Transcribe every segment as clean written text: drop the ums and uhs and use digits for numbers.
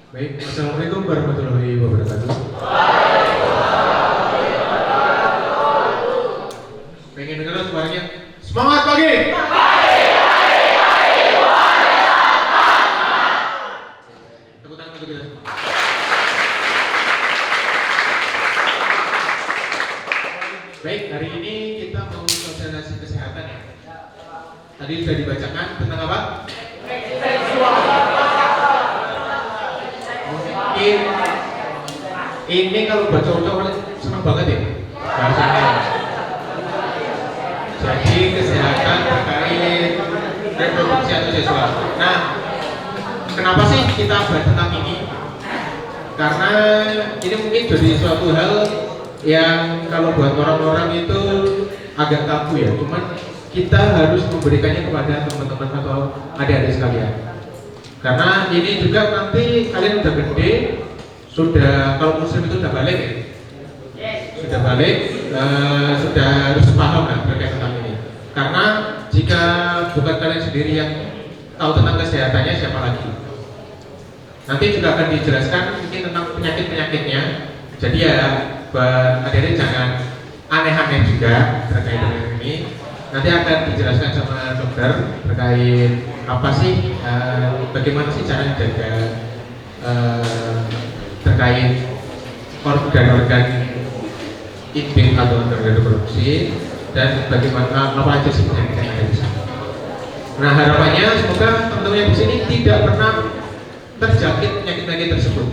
Baik, Assalamualaikum warahmatullahi wabarakatuh. Pengen dengar suaranya? Semangat pagi! Tepuk tangan untuk kita semua. Baik, hari ini kita mau sosialisasi kesehatan ya. Tadi sudah dibacakan tentang apa? Mungkin ini kalau baca cowok senang banget ya bahasanya. Jadi kesehatan terkait reproduksi atau seksual. Nah, kenapa sih kita bahas tentang ini? Karena ini mungkin jadi suatu hal yang kalau buat orang-orang itu agak tabu ya. Cuman kita harus memberikannya kepada teman-teman atau adik-adik sekalian. Karena ini juga nanti kalian udah gede, sudah kalau muslim itu udah balik ya, sudah balik, sudah harus paham lah terkait tentang ini. Karena jika bukan kalian sendiri yang tahu tentang kesehatannya, siapa lagi? Nanti juga akan dijelaskan mungkin tentang penyakit-penyakitnya. Jadi ya, buat adik-adik jangan aneh-aneh juga terkait dengan ini. Nanti akan dijelaskan sama dokter terkait apa sih, bagaimana sih cara menjaga terkait organ-organ intim atau organ reproduksi dan bagaimana apa aja sih penyakit yang ada di sana. Nah, harapannya semoga teman-teman yang di sini tidak pernah terjangkit penyakit-penyakit tersebut.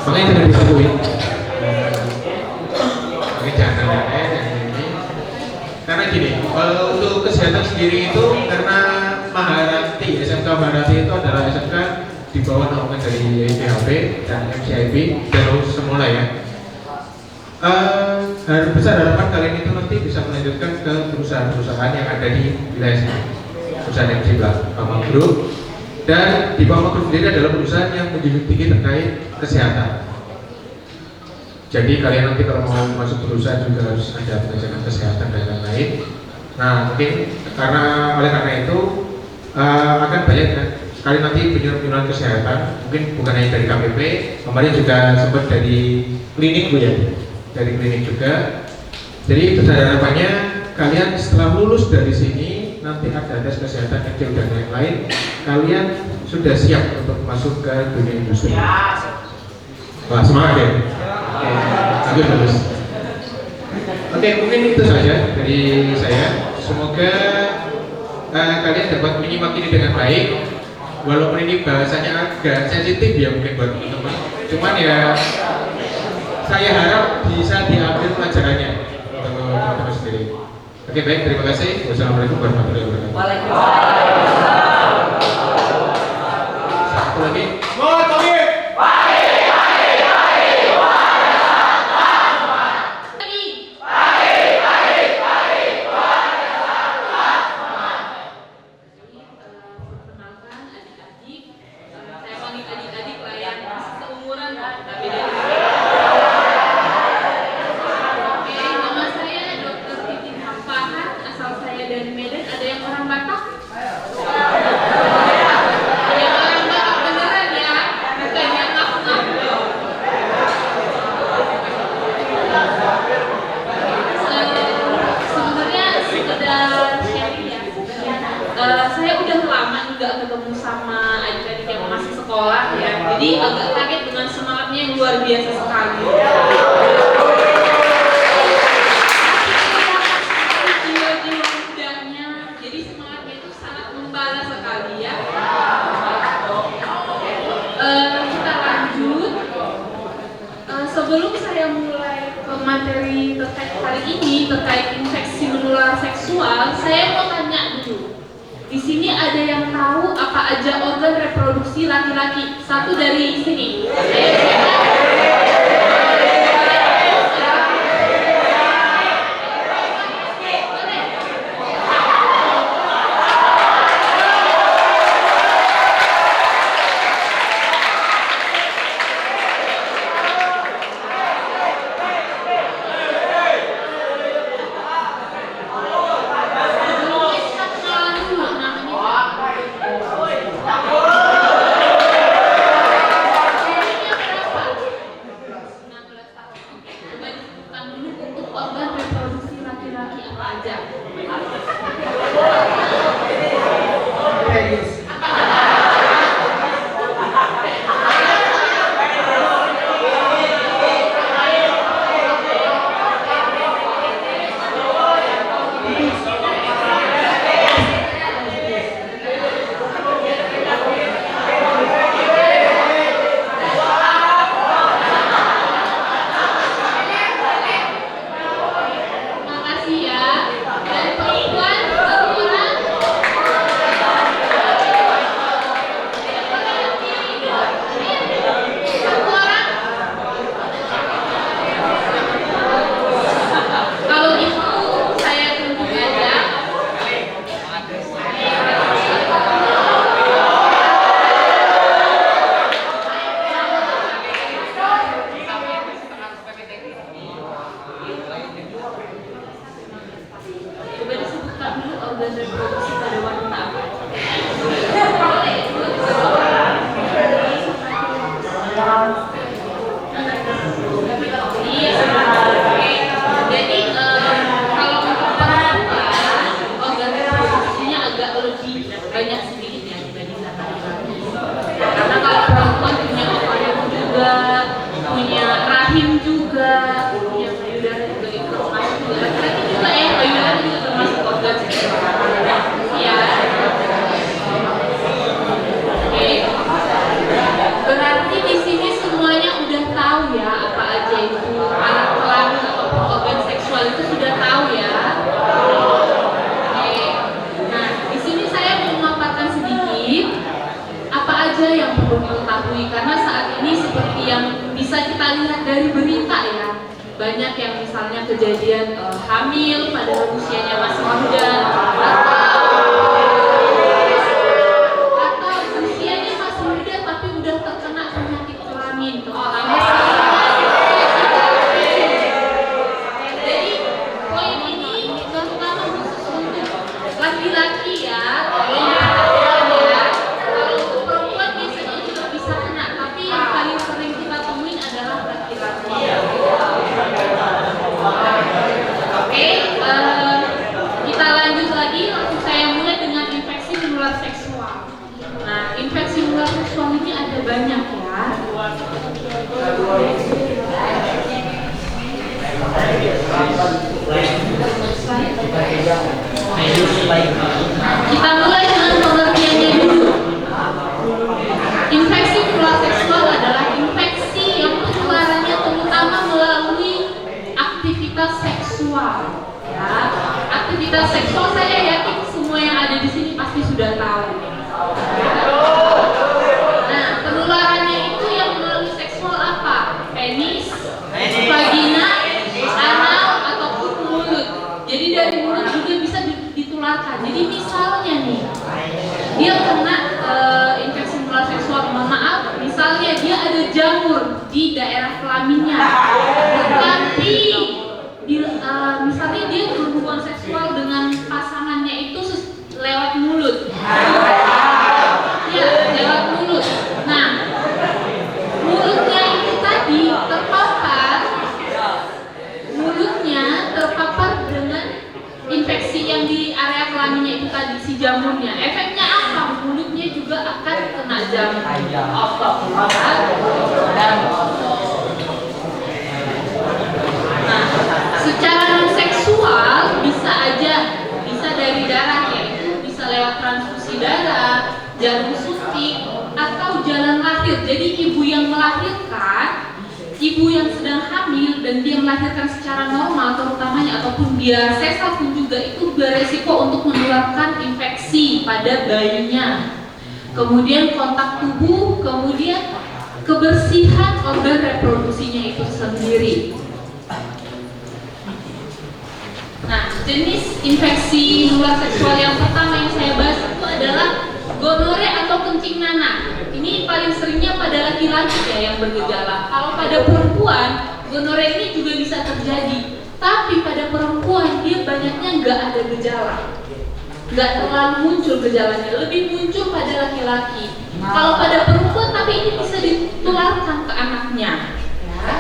Makanya jangan disatuin. Karena gini, kalau untuk kesehatan sendiri itu karena Maharati, SMK Maharati itu adalah SMK di bawah naungan dari PHP dan MCIB dan semula ya. Besar harapan kalian itu nanti bisa melanjutkan ke perusahaan-perusahaan yang ada di wilayah sini, perusahaan yang di Pama Group, dan di Pama Group sendiri adalah perusahaan yang menjunjung tinggi terkait kesehatan. Jadi kalian nanti kalau mau masuk perusahaan juga harus ada pelajaran kesehatan dan lain-lain. Nah, mungkin oleh karena itu akan banyak sekali nanti penyuluhan kesehatan. Mungkin bukan hanya dari KPP, kemarin juga sempat dari klinik Bu ya, dari klinik juga. Jadi besar harapannya kalian setelah lulus dari sini nanti ada tes kesehatan kecil dan lain-lain. Kalian sudah siap untuk masuk ke dunia industri. Wah, semangat ya. Bagus. Oke, mungkin itu saja dari saya. Semoga kalian dapat menyimak ini dengan baik. Walaupun ini bahasanya agak sensitif ya mungkin buat teman-teman. Cuman ya saya harap bisa diambil pelajarannya untuk teman-teman sendiri. Oke, baik, terima kasih. Wassalamualaikum warahmatullahi wabarakatuh. Waalaikumsalam. Satu lagi. Saya udah lama nggak ketemu sama adik-adik yang masih sekolah ya, jadi agak kaget dengan semangatnya yang luar biasa sekali. Jiwa-jiwa mudanya, jadi semangatnya itu sangat membara sekali ya. Kita lanjut. Sebelum saya mulai ke materi terkait hari ini terkait infeksi menular seksual, saya mau tanya dulu. Di sini ada yang tahu apa aja organ reproduksi laki-laki? Satu dari sini. lebih banyak sedikit ya dibandingkan laki-laki. Karena kalau perempuan punya ovarium juga, punya rahim juga, punya payudara juga itu termasuk juga. Laki-laki juga ya, payudara juga termasuk organ seksual. Ya. Oke. Berarti di sini semuanya udah tahu ya apa aja itu alat kelamin ataupun organ seksual itu sudah tahu ya. Oke. Nah, di sini saya mau memaparkan sedikit apa aja yang perlu diketahui karena saat ini seperti yang bisa kita lihat dari berita ya, banyak yang misalnya kejadian hamil padahal usianya masih muda atau usianya masih muda tapi udah terkena penyakit kelamin terutama jadi poin ini terutama khusus untuk laki-laki ya. Kita lanjut lagi, langsung saya mulai dengan infeksi menular seksual. Nah, infeksi menular seksual ini ada banyak ya. Kita mulai dengan pengertiannya dulu. Infeksi menular seksual adalah infeksi yang penularannya terutama melalui aktivitas seksual. Ya, aktivitas seksual saya yakin semua yang ada di sini pasti sudah tahu. Nah, penularannya itu yang melalui seksual apa? Penis, vagina, anal ataupun mulut. Jadi dari mulut juga bisa ditularkan. Jadi misalnya nih, dia kena infeksi menular seksual, mohon maaf, misalnya dia ada jamur di daerah kelaminnya, tapi misalnya dia berhubungan seksual dengan pasangannya itu lewat mulut. Ya, lewat mulut. Nah, mulutnya itu tadi terpapar dengan infeksi yang di area kelaminnya itu tadi, si jamurnya. Efeknya apa? Mulutnya juga akan kena jamur. Nah, secara non seksual bisa dari darah, yaitu bisa lewat transfusi darah, jarum suntik atau jalan lahir. Jadi ibu yang melahirkan, ibu yang sedang hamil dan dia melahirkan secara normal terutamanya ataupun dia sesar pun juga itu beresiko untuk menularkan infeksi pada bayinya. Kemudian kontak tubuh, kemudian kebersihan organ reproduksinya itu sendiri. Nah, jenis infeksi menular seksual yang pertama yang saya bahas itu adalah gonore atau kencing nanah. Ini paling seringnya pada laki-laki ya yang bergejala. Kalau pada perempuan, gonore ini juga bisa terjadi. Tapi pada perempuan dia banyaknya nggak ada gejala, nggak terlalu muncul gejalanya, lebih muncul pada laki-laki. Kalau pada perempuan, tapi ini bisa ditularkan ke anaknya. Ya.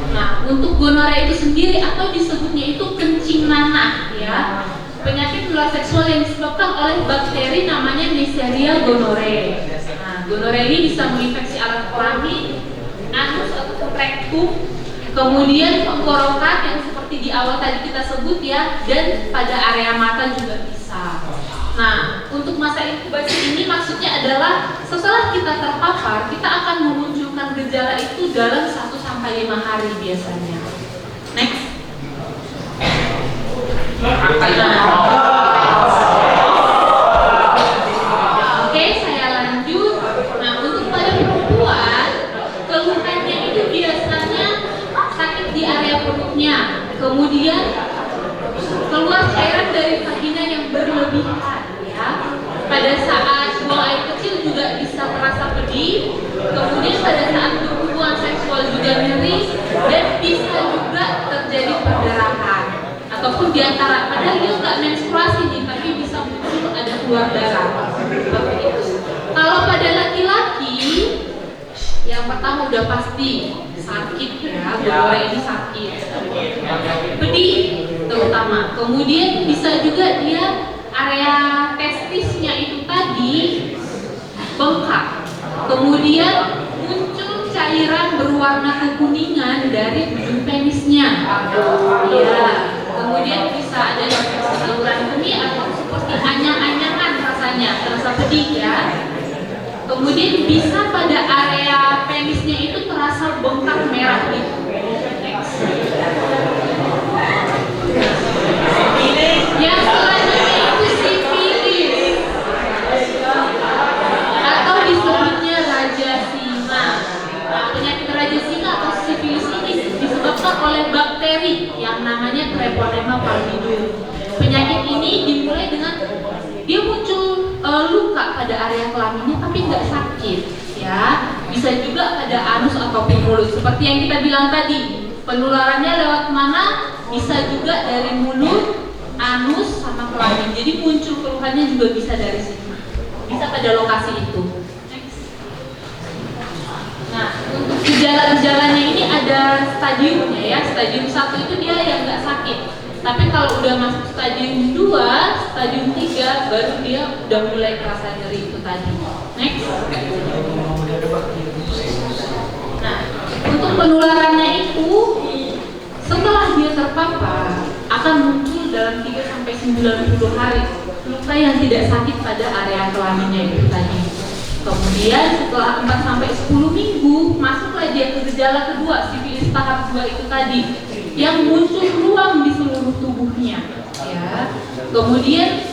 Nah, untuk gonore itu sendiri atau disebutnya itu kencing nanah, ya, penyakit menular seksual yang disebabkan oleh bakteri namanya Neisseria gonorrhoeae. Nah, gonore ini bisa menginfeksi alat kelamin, anus atau rektum, kemudian tenggorokan yang seperti di awal tadi kita sebut ya, dan pada area mata juga bisa. Nah, untuk masa inkubasi ini maksudnya adalah setelah kita terpapar, kita akan memunculkan gejala itu dalam 1-5 hari biasanya. Next. Oke, saya lanjut. Nah, untuk pada perempuan, keluhannya itu biasanya sakit di area perutnya, kemudian keluar cairan dari vagina yang berlebihan, ya. Pada saat buang air kecil juga bisa terasa pedih, kemudian pada saat berhubungan seksual juga nyeri, dan bisa juga terjadi perdarahan ataupun diantara, padahal dia nggak menstruasi nih, tapi bisa muncul ada keluar darah seperti itu. Kalau pada laki-laki, yang pertama udah pasti sakit ya, gonore ini sakit, pedih terutama. Kemudian bisa juga dia area testisnya Kemudian muncul cairan berwarna kekuningan dari ujung penisnya. Ya. Kemudian bisa ada saluran kemih atau seperti anyang-anyangan rasanya, terasa pedih ya. Kemudian bisa pada area penisnya itu terasa bengkak merah gitu. Next. Yang selanjutnya itu sifilis atau disebutnya rajasima. Nah, penyakit rajasima atau sifilis ini disebabkan oleh bakteri yang namanya Treponema pallidum. Penyakit ini dimulai dengan dia muncul luka pada area kelaminnya tapi nggak sakit, ya. Bisa juga pada anus ataupun mulut. Seperti yang kita bilang tadi, penularannya lewat mana? Bisa juga dari mulut, anus, sama kelamin. Jadi muncul keluhannya juga bisa dari situ. Bisa pada lokasi itu. Next. Nah, untuk gejala-gejalanya ini ada stadiumnya ya. Stadium 1 itu dia yang nggak sakit. Tapi kalau udah masuk stadium 2, stadium 3 baru dia udah mulai kerasa nyeri itu tadi. Next. Nah, untuk penularannya itu setelah dia terpapar akan muncul dalam 3 sampai 90 hari luka yang tidak sakit pada area kelaminnya itu tadi. Kemudian setelah 4 sampai 10 minggu masuklah dia ke gejala kedua, sifilis tahap 2 itu tadi, yang muncul ruam di seluruh tubuhnya, ya. Kemudian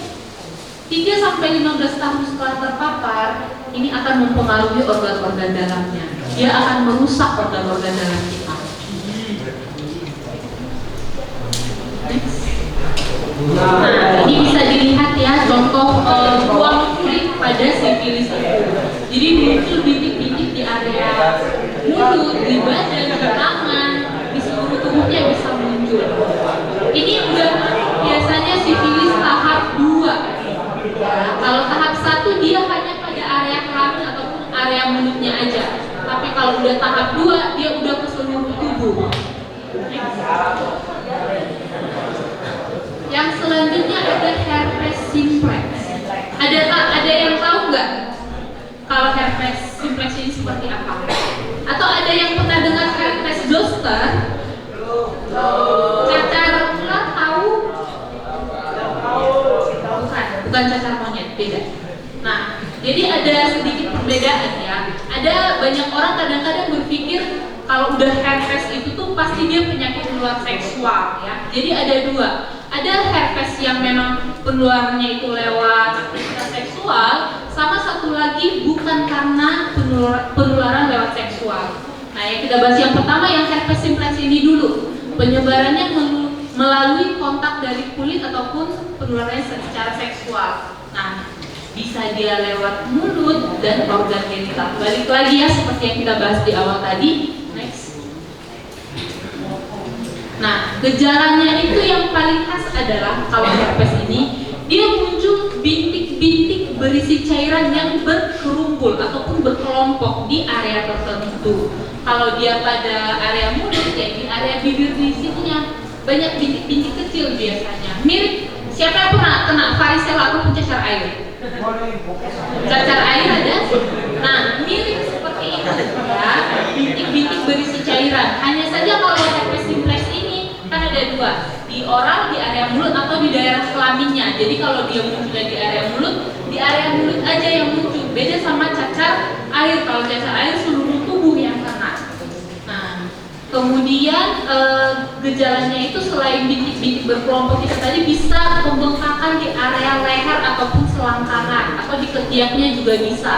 3 sampai 15 tahun setelah terpapar, ini akan mempengaruhi organ-organ dalamnya. Dia akan merusak organ-organ dalam kita. Nah, ini bisa dilihat ya contoh ruang kulit pada sifilis itu. Jadi muncul bintik-bintik di area mulut, di badan, di tangan, di seluruh tubuhnya bisa muncul. Ini udah biasanya sifilis tahap 2. Ya, kalau tahap 1 dia hanya pada area kelamin ataupun area mulutnya aja. Tapi kalau udah tahap 2 dia udah ke seluruh tubuh. Yang selanjutnya ada herpes simplex. Ada yang tahu nggak kalau herpes simplex ini seperti apa? Atau ada yang pernah dengar herpes zoster? Cacar ular tahu? Bukan cacar monyet, beda. Nah, jadi ada sedikit perbedaan ya. Ada banyak orang kadang-kadang berpikir kalau udah herpes itu tuh pasti dia penyakit menular seksual ya. Jadi ada dua. Ada herpes yang memang penularannya itu lewat aktivitas seksual, sama satu lagi bukan karena penularan lewat seksual. Nah, yang kita bahas yang pertama yang herpes simplex ini dulu. Penyebarannya melalui kontak dari kulit ataupun penularannya secara seksual. Nah, bisa dia lewat mulut dan organ genital. Balik lagi ya seperti yang kita bahas di awal tadi. Next. Nah, gejalanya itu yang paling khas adalah kalau herpes ini dia muncul bintik-bintik berisi cairan yang berkerumpul ataupun berkelompok di area tertentu. Kalau dia pada area mulut ya di area bibir di situnya banyak bintik-bintik kecil biasanya. Mirip siapa yang pernah kena varicella ataupun cacar air? Cacar air ada? Nah, mirip seperti itu ya, bintik-bintik berisi cairan. Hanya saja kalau herpes simplex ini kan ada dua, di oral, di area mulut atau di daerah kelaminnya. Jadi kalau dia munculnya di area mulut aja yang muncul. Beda sama cacar air. Kalau cacar air seluruh tubuh yang kena. Nah, kemudian gejalanya itu selain bintik-bintik berkelompok kita tadi bisa pembengkakan di area leher ataupun selangkangan atau di ketiaknya juga bisa.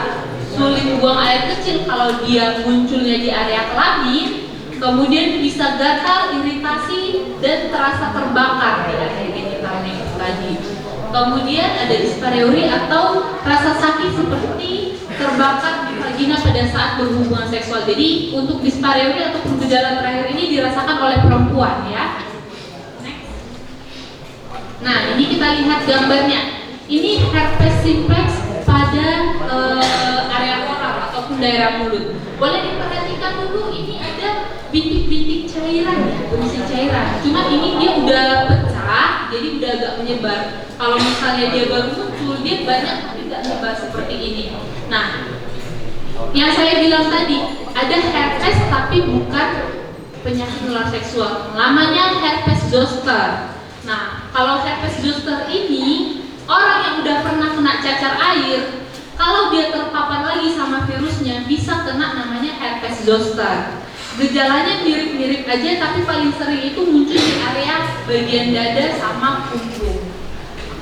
Sulit buang air kecil kalau dia munculnya di area kelamin. Kemudian bisa gatal, iritasi, dan terasa terbakar di area genitalnya itu tadi. Kemudian ada dispareuria atau rasa sakit seperti terbakar di vagina pada saat berhubungan seksual. Jadi untuk dispareuria ataupun gejala terakhir ini dirasakan oleh perempuan ya. Next. Nah, ini kita lihat gambarnya. Ini herpes simplex pada area oral ataupun daerah mulut. Boleh diperhatikan dulu, ini ada bintik-bintik cairan ya, berisi cairan. Cuma ini dia udah pecah, jadi udah agak menyebar. Kalau misalnya dia baru muncul, dia banyak tapi nggak menyebar seperti ini. Nah, Yang saya bilang tadi, ada herpes tapi bukan penyakit menular seksual. Namanya herpes zoster. Nah, kalau herpes zoster ini orang yang udah pernah kena cacar air, kalau dia terpapar lagi sama virusnya bisa kena namanya herpes zoster. Gejalanya mirip-mirip aja, tapi paling sering itu muncul di area bagian dada sama punggung.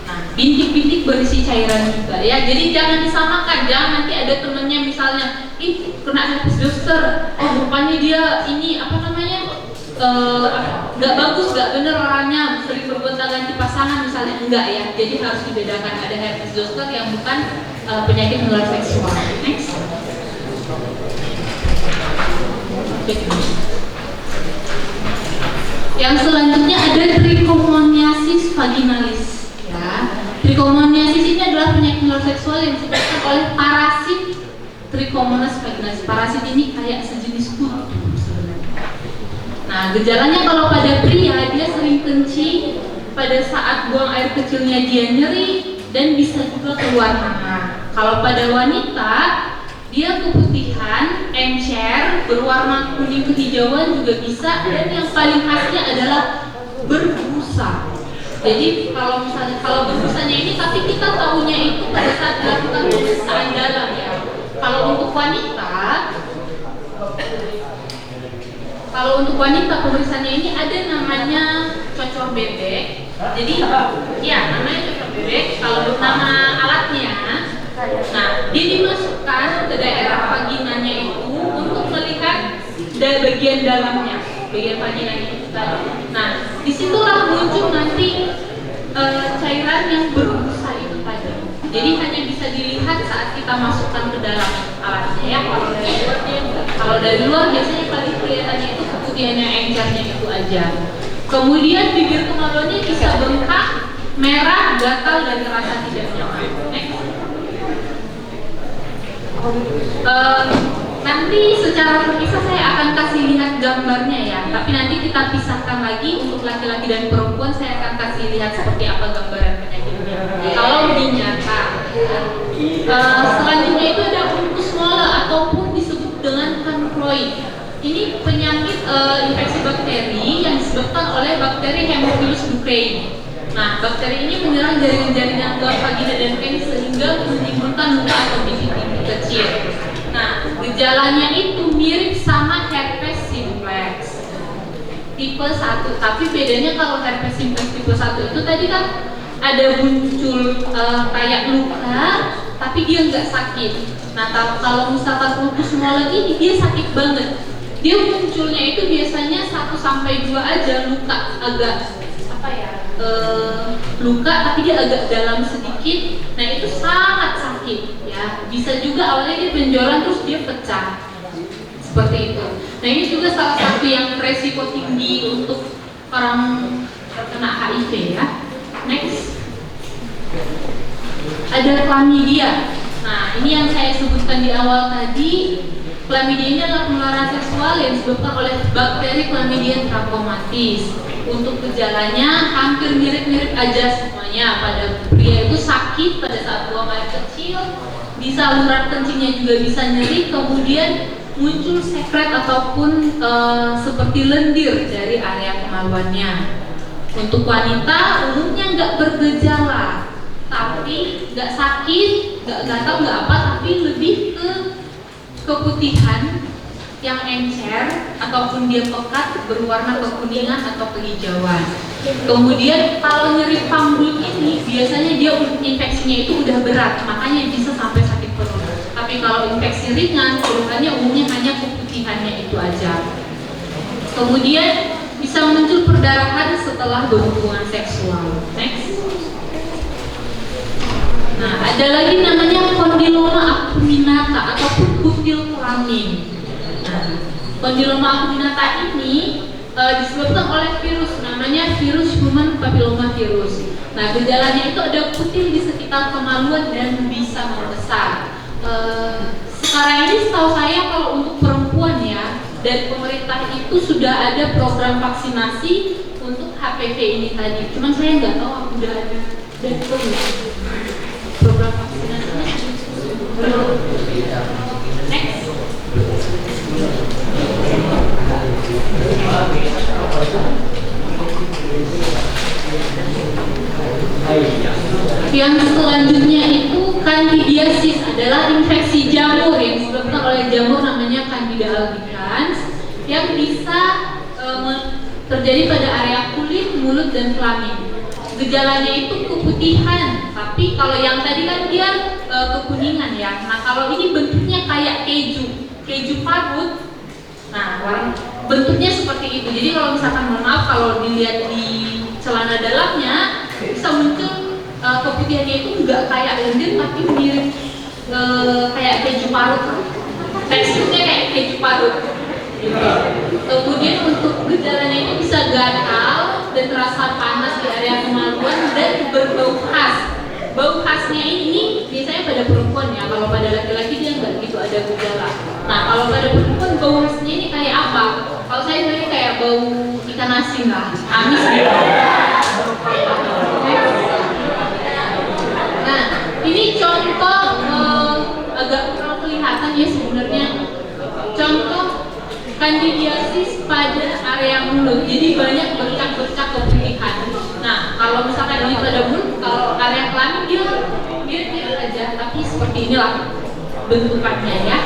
Nah, bintik-bintik berisi cairan juga ya. Jadi jangan disamakan, jangan nanti ada temennya misalnya, ih kena herpes zoster, oh rupanya dia ini apa namanya, nggak bagus, nggak bener orangnya, sering bergonta-ganti pasangan misalnya, enggak ya. Jadi harus dibedakan, ada herpes zoster yang bukan penyakit menular seksual. Next. Yang selanjutnya ada trichomoniasis vaginalis. Ya, trichomoniasis ini adalah penyakit menular seksual yang disebabkan oleh parasit Trichomonas vaginalis. Parasit ini kayak sejenis kutu sebenarnya. Nah, gejalanya kalau pada pria dia sering kencing, pada saat buang air kecilnya dia nyeri dan bisa juga keluar nanah. Kalau pada wanita dia keputihan, encer, berwarna kuning kehijauan juga bisa, dan yang paling khasnya adalah berbusa. Jadi kalau misalnya berbusanya ini, tapi kita tahunya itu pada saat dilakukan pemeriksaan dalam ya. Kalau untuk wanita pemeriksaannya ini ada namanya cocor bebek. Jadi ya namanya cocor bebek. Kalau nama alatnya, nah dia dimasukkan ke daerah vaginanya itu untuk melihat dari bagian dalamnya, bagian vaginanya itu tadi. Nah disitulah muncul nanti cairan yang berbusa itu tadi. Jadi hanya bisa dilihat saat kita masukkan ke dalam alatnya ya. Kalau dari luar biasanya paling kelihatannya itu keputihannya, encernya itu aja. Kemudian bibir kemaluannya bisa bengkak, merah, gatal, dan terasa tidak nyaman. Nanti secara terpisah saya akan kasih lihat gambarnya ya. Tapi nanti kita pisahkan lagi untuk laki-laki dan perempuan. Saya akan kasih lihat seperti apa gambaran penyakitnya. Kalau dinyata, selanjutnya itu ada uncus mola ataupun disebut dengan cancroid. Ini penyakit infeksi bakteri yang disebabkan oleh bakteri Haemophilus ducreyi. Nah, bakteri ini menyerang jaringan-jaringan dalam vagina dan penis sehingga menimbulkan luka atau bintik-bintik kecil. Nah, gejalanya itu mirip sama herpes simplex tipe 1, tapi bedanya kalau herpes simplex tipe 1 itu tadi kan ada muncul kayak luka, tapi dia nggak sakit. Nah, kalau misalkan lupus molar ini dia sakit banget. Dia munculnya itu biasanya 1-2 aja luka, agak apa ya? Luka tapi dia agak dalam sedikit. Nah itu sangat sakit ya. Bisa juga awalnya dia benjolan terus dia pecah seperti itu. Nah ini juga salah satu yang resiko tinggi untuk orang terkena HIV ya. Next, ada chlamydia. Nah ini yang saya sebutkan di awal tadi. Chlamydia ini adalah penularan seksual yang disebabkan oleh bakteri Chlamydia trachomatis. Untuk gejalanya hampir mirip-mirip aja semuanya. Pada pria itu sakit pada saat buang air kecil, di saluran kencingnya juga bisa nyeri, kemudian muncul sekret ataupun seperti lendir dari area kemaluannya. Untuk wanita umumnya nggak bergejala, tapi nggak sakit, nggak gatal, nggak apa, tapi lebih ke keputihan yang encer ataupun dia pekat berwarna kekuningan atau kehijauan. Kemudian kalau nyeri panggul ini biasanya dia infeksinya itu udah berat, makanya bisa sampai sakit perut. Tapi kalau infeksi ringan, keluhannya umumnya hanya keputihannya itu aja. Kemudian bisa muncul perdarahan setelah berhubungan seksual. Next. Nah, ada lagi namanya kondiloma acuminata ataupun kutil kelamin. Kondiloma acuminata ini disebabkan oleh virus namanya virus human papillomavirus. Nah, gejalanya itu ada kutil di sekitar kemaluan dan bisa membesar. Sekarang ini setahu saya kalau untuk perempuan ya, dan pemerintah itu sudah ada program vaksinasi untuk HPV ini tadi. Cuman saya nggak tahu udah ada dan belum program vaksinasinya. Next. terjadi pada area kulit, mulut, dan kelamin. Gejalanya itu keputihan, tapi kalau yang tadi kan dia kekuningan ya. Nah kalau ini bentuknya kayak keju parut. Nah bentuknya seperti itu. Jadi kalau misalkan mohon maaf kalau dilihat di celana dalamnya bisa muncul keputihannya itu nggak kayak lendir tapi mirip kayak keju parut. Teksturnya kayak keju parut. Kemudian untuk gejalanya itu bisa gatal dan terasa panas di area kemaluan dan berbau khas. Bau khasnya ini biasanya pada perempuan ya, kalau pada laki-laki dia nggak gitu ada gejala. Nah kalau pada perempuan bau khasnya ini kayak apa? Kalau saya bilangnya kayak bau ikan asin lah, amis gitu. Nah ini contoh agak kurang kelihatan ya sebenarnya. Contoh kandidiasis pada area mulut, jadi banyak bercak-bercak keputihan. Nah, kalau misalkan ini pada mulut, kalau area kelamin dia tidak aja, tapi seperti inilah bentukannya ya.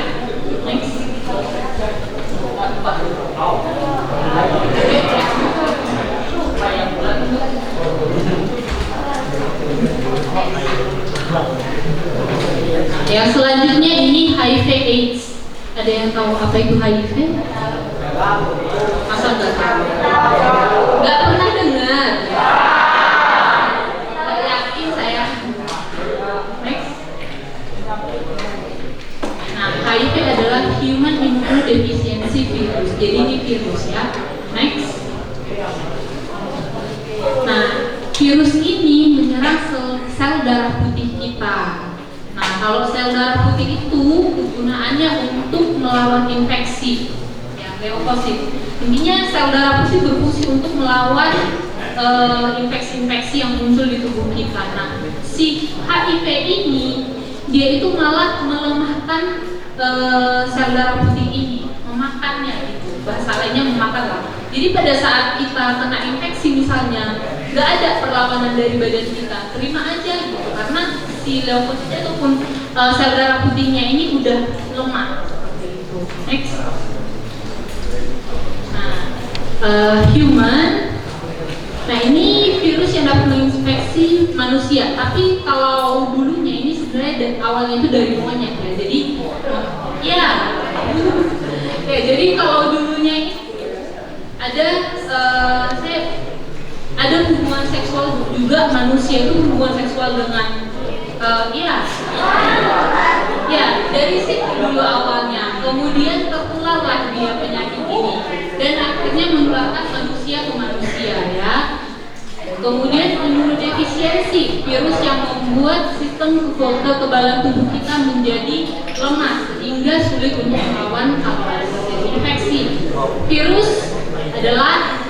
Next. Yang selanjutnya ini HIV/AIDS. Ada yang tahu apa itu HIV? Masa nggak tahu? Nggak pernah dengar? Nggak yakin saya. Next. Nah, HIV adalah Human Immunodeficiency Virus. Jadi ini virus ya. Next. Nah, virus ini menyerang sel darah putih kita. Nah, kalau sel darah putih itu kegunaannya untuk melawan infeksi, ya, leukosit. Intinya sel darah putih berfungsi untuk melawan infeksi-infeksi yang muncul di tubuh kita. Nah, si HIV ini dia itu malah melemahkan sel darah putih ini, memakannya gitu. Bahasa lainnya memakan lah. Jadi pada saat kita kena infeksi misalnya, nggak ada perlawanan dari badan kita, terima aja gitu, karena si leukositnya ataupun sel darah putihnya ini udah lemah. Next. Nah, human. Nah ini virus yang dapat menginfeksi manusia. Tapi kalau dulunya ini sebenarnya awalnya itu dari monyet ya. Jadi ya, ya jadi kalau dulunya ini ada hubungan seksual juga, manusia itu hubungan seksual dengan dari situ dulu awalnya, kemudian tertularlah dia penyakit ini dan akhirnya menularkan manusia ke manusia ya. Kemudian imunodefisiensi, virus yang membuat sistem kekebalan tubuh kita menjadi lemah sehingga sulit untuk melawan kalau ada terjadi infeksi. Virus adalah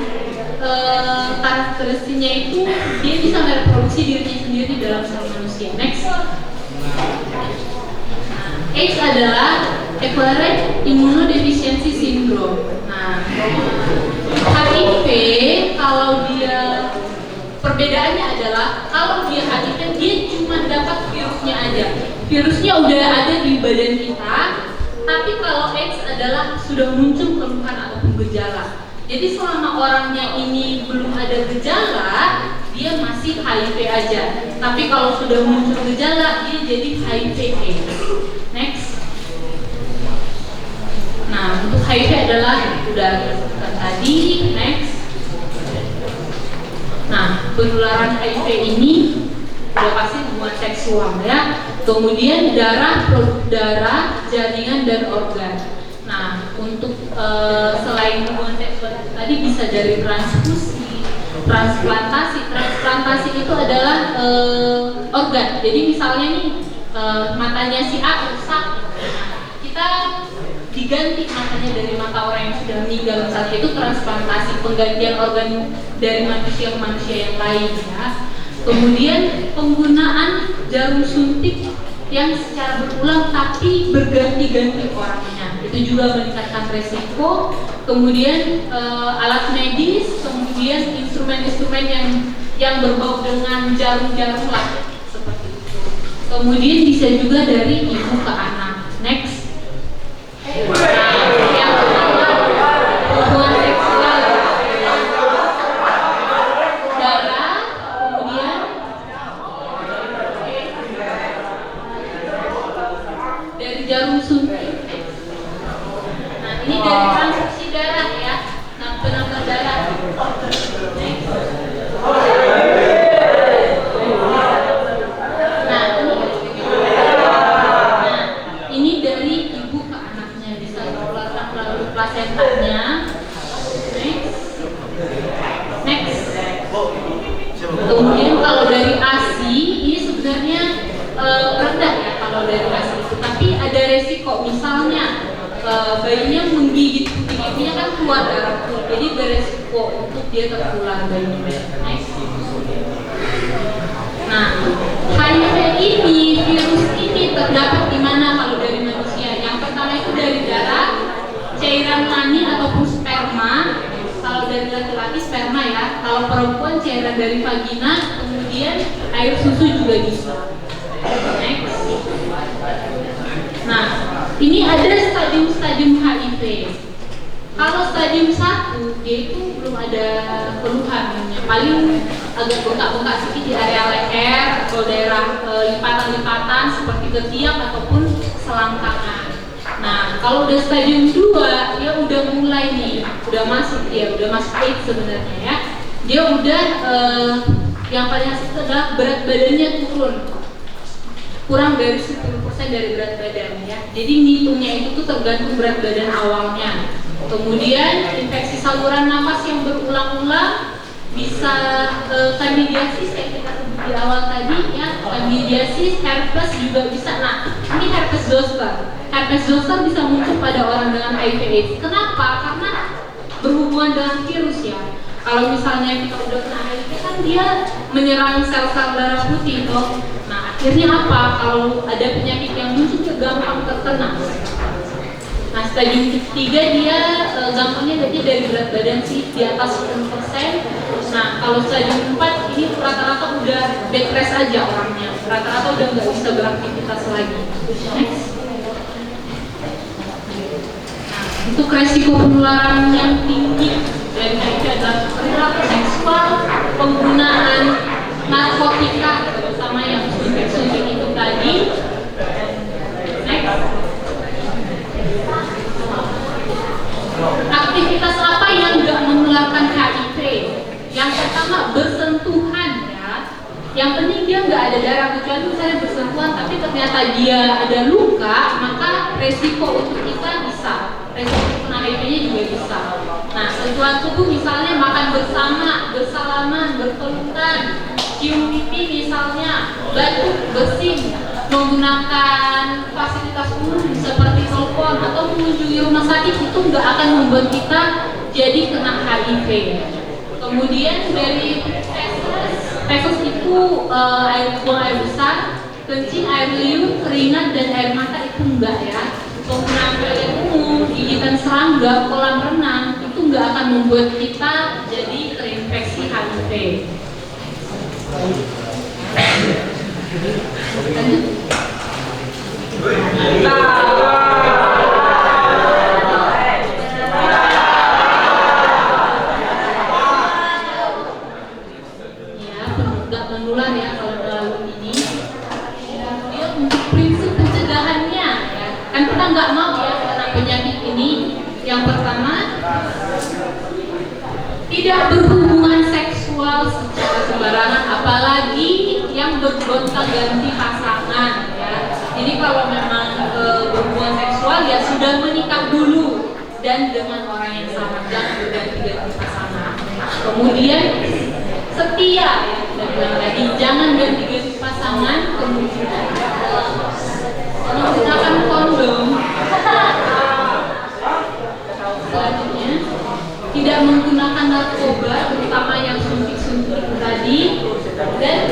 karakteristiknya itu dia bisa mereproduksi dirinya sendiri dalam sel manusia. Next. AIDS adalah Acquired Immunodeficiency Syndrome. Nah, HIV kalau dia perbedaannya adalah kalau dia HIV dia cuma dapat virusnya aja. Virusnya udah ada di badan kita, tapi kalau AIDS adalah sudah muncul keluhan ataupun gejala. Jadi selama orangnya ini belum ada gejala, dia masih HIV aja. Tapi kalau sudah muncul gejala, dia jadi HIV/AIDS. Next. Nah, untuk HIV adalah udah disebutkan tadi. Next. Nah, penularan HIV ini udah pasti hubungan seksual ya. Kemudian darah, produk darah, jaringan dan organ. Nah, untuk selain hubungan seksual tadi bisa dari transfusi, transplantasi. Transplantasi itu adalah organ. Jadi misalnya nih matanya si A rusak, kita diganti matanya dari mata orang yang sudah meninggal, misalnya itu transplantasi, penggantian organ dari manusia ke manusia yang lain ya. Kemudian penggunaan jarum suntik yang secara berulang tapi berganti-ganti orangnya, itu juga meningkatkan resiko. Kemudian alat medis, kemudian instrumen-instrumen yang berbau dengan jarum-jarum lah seperti itu. Kemudian bisa juga dari ibu ke anak. Next. Yang pertama hubungan seksual. jarum suntik. Nah, ini dari transfusi darah ya. Nah, penambah darah. Ini dari ibu ke anaknya, bisa dikeluarkan melalui plasentanya. Next. Kemudian kalau dari ASI ini sebenarnya rendah ya kalau dari ASI itu, tapi ada resiko misalnya bayinya menggigit ibunya kan keluar darah tuh, jadi beresiko untuk dia tertular bayinya. Next. Nah, HIV ini, virus ini terdapat di mana kalau dari manusia? Yang pertama itu dari darah, cairan mani ataupun sperma. Kalau dari laki-laki sperma ya, kalau perempuan cairan dari vagina, kemudian air susu juga bisa. Next. Nah, ini ada stadium-stadium HIV. Kalau stadium 1, dia itu belum ada keluhan, paling agak bengkak-bengkak sedikit di area leher atau daerah lipatan-lipatan seperti ketiak ataupun selangkangan. Nah, kalau udah stadium 2, dia udah mulai nih, udah masuk AIDS sebenarnya ya. Dia udah yang paling hasil adalah berat badannya turun, kurang dari 10% dari berat badan ya. Jadi ngitungnya itu tuh tergantung berat badan awalnya. Kemudian infeksi saluran nafas yang berulang-ulang, bisa kandidiasis yang kita sebut di awal tadi ya, kandidiasis, herpes juga bisa. Nah, ini herpes zoster. Herpes zoster bisa muncul pada orang dengan HIV/AIDS. Kenapa? Karena berhubungan dengan virus ya. Kalau misalnya kita udah kena HIV kan dia menyerang sel-sel darah putih toh. Nah, akhirnya apa? Kalau ada penyakit yang muncul dia gampang terkena. Nah, stadium 3 dia gampangnya dari berat badan sih di atas 10%. Nah, kalau stadium 4 ini rata-rata udah bed rest aja orangnya, rata-rata udah nggak bisa beraktivitas lagi. Next. Nah, untuk resiko penularan yang tinggi dari HIV adalah perilaku seksual, penggunaan narkotika, terutama yang suntik-suntik itu tadi. Next. Aktivitas apa yang nggak menularkan HIV? Yang pertama bersentuhan ya. Yang penting dia nggak ada darah, kecuali misalnya bersentuhan tapi ternyata dia ada luka, maka resiko untuk kita bisa, resiko kena HIV-nya juga bisa. Nah, sentuhan tubuh misalnya makan bersama, bersalaman, berpelukan, cium pipi misalnya, batuk, bersin, menggunakan fasilitas umum seperti telepon atau mengunjungi rumah sakit itu nggak akan membuat kita jadi kena HIV. Kemudian dari feses itu buang air besar, kencing, air liur, keringat dan air mata itu enggak ya. Penggunaan toilet umum, gigitan serangga, kolam renang itu nggak akan membuat kita jadi terinfeksi HIV. Nggak menular ya kalau melalui ini. Kemudian untuk prinsip pencegahannya ya, kan kita nggak mau ya kena penyakit ini. Yang pertama, tidak berhubungan seksual secara sembarangan, apalagi yang bergonta-ganti pasangan ya. Jadi kalau memang berhubungan seksual ya sudah menikah dulu dan dengan orang yang sama, jangan berganti-ganti pasangan. Kemudian setia ya, dan tadi jangan ganti-ganti pasangan. Kemudian menggunakan kondom. Selanjutnya tidak menggunakan narkoba, terutama yang suntik-suntik tadi, dan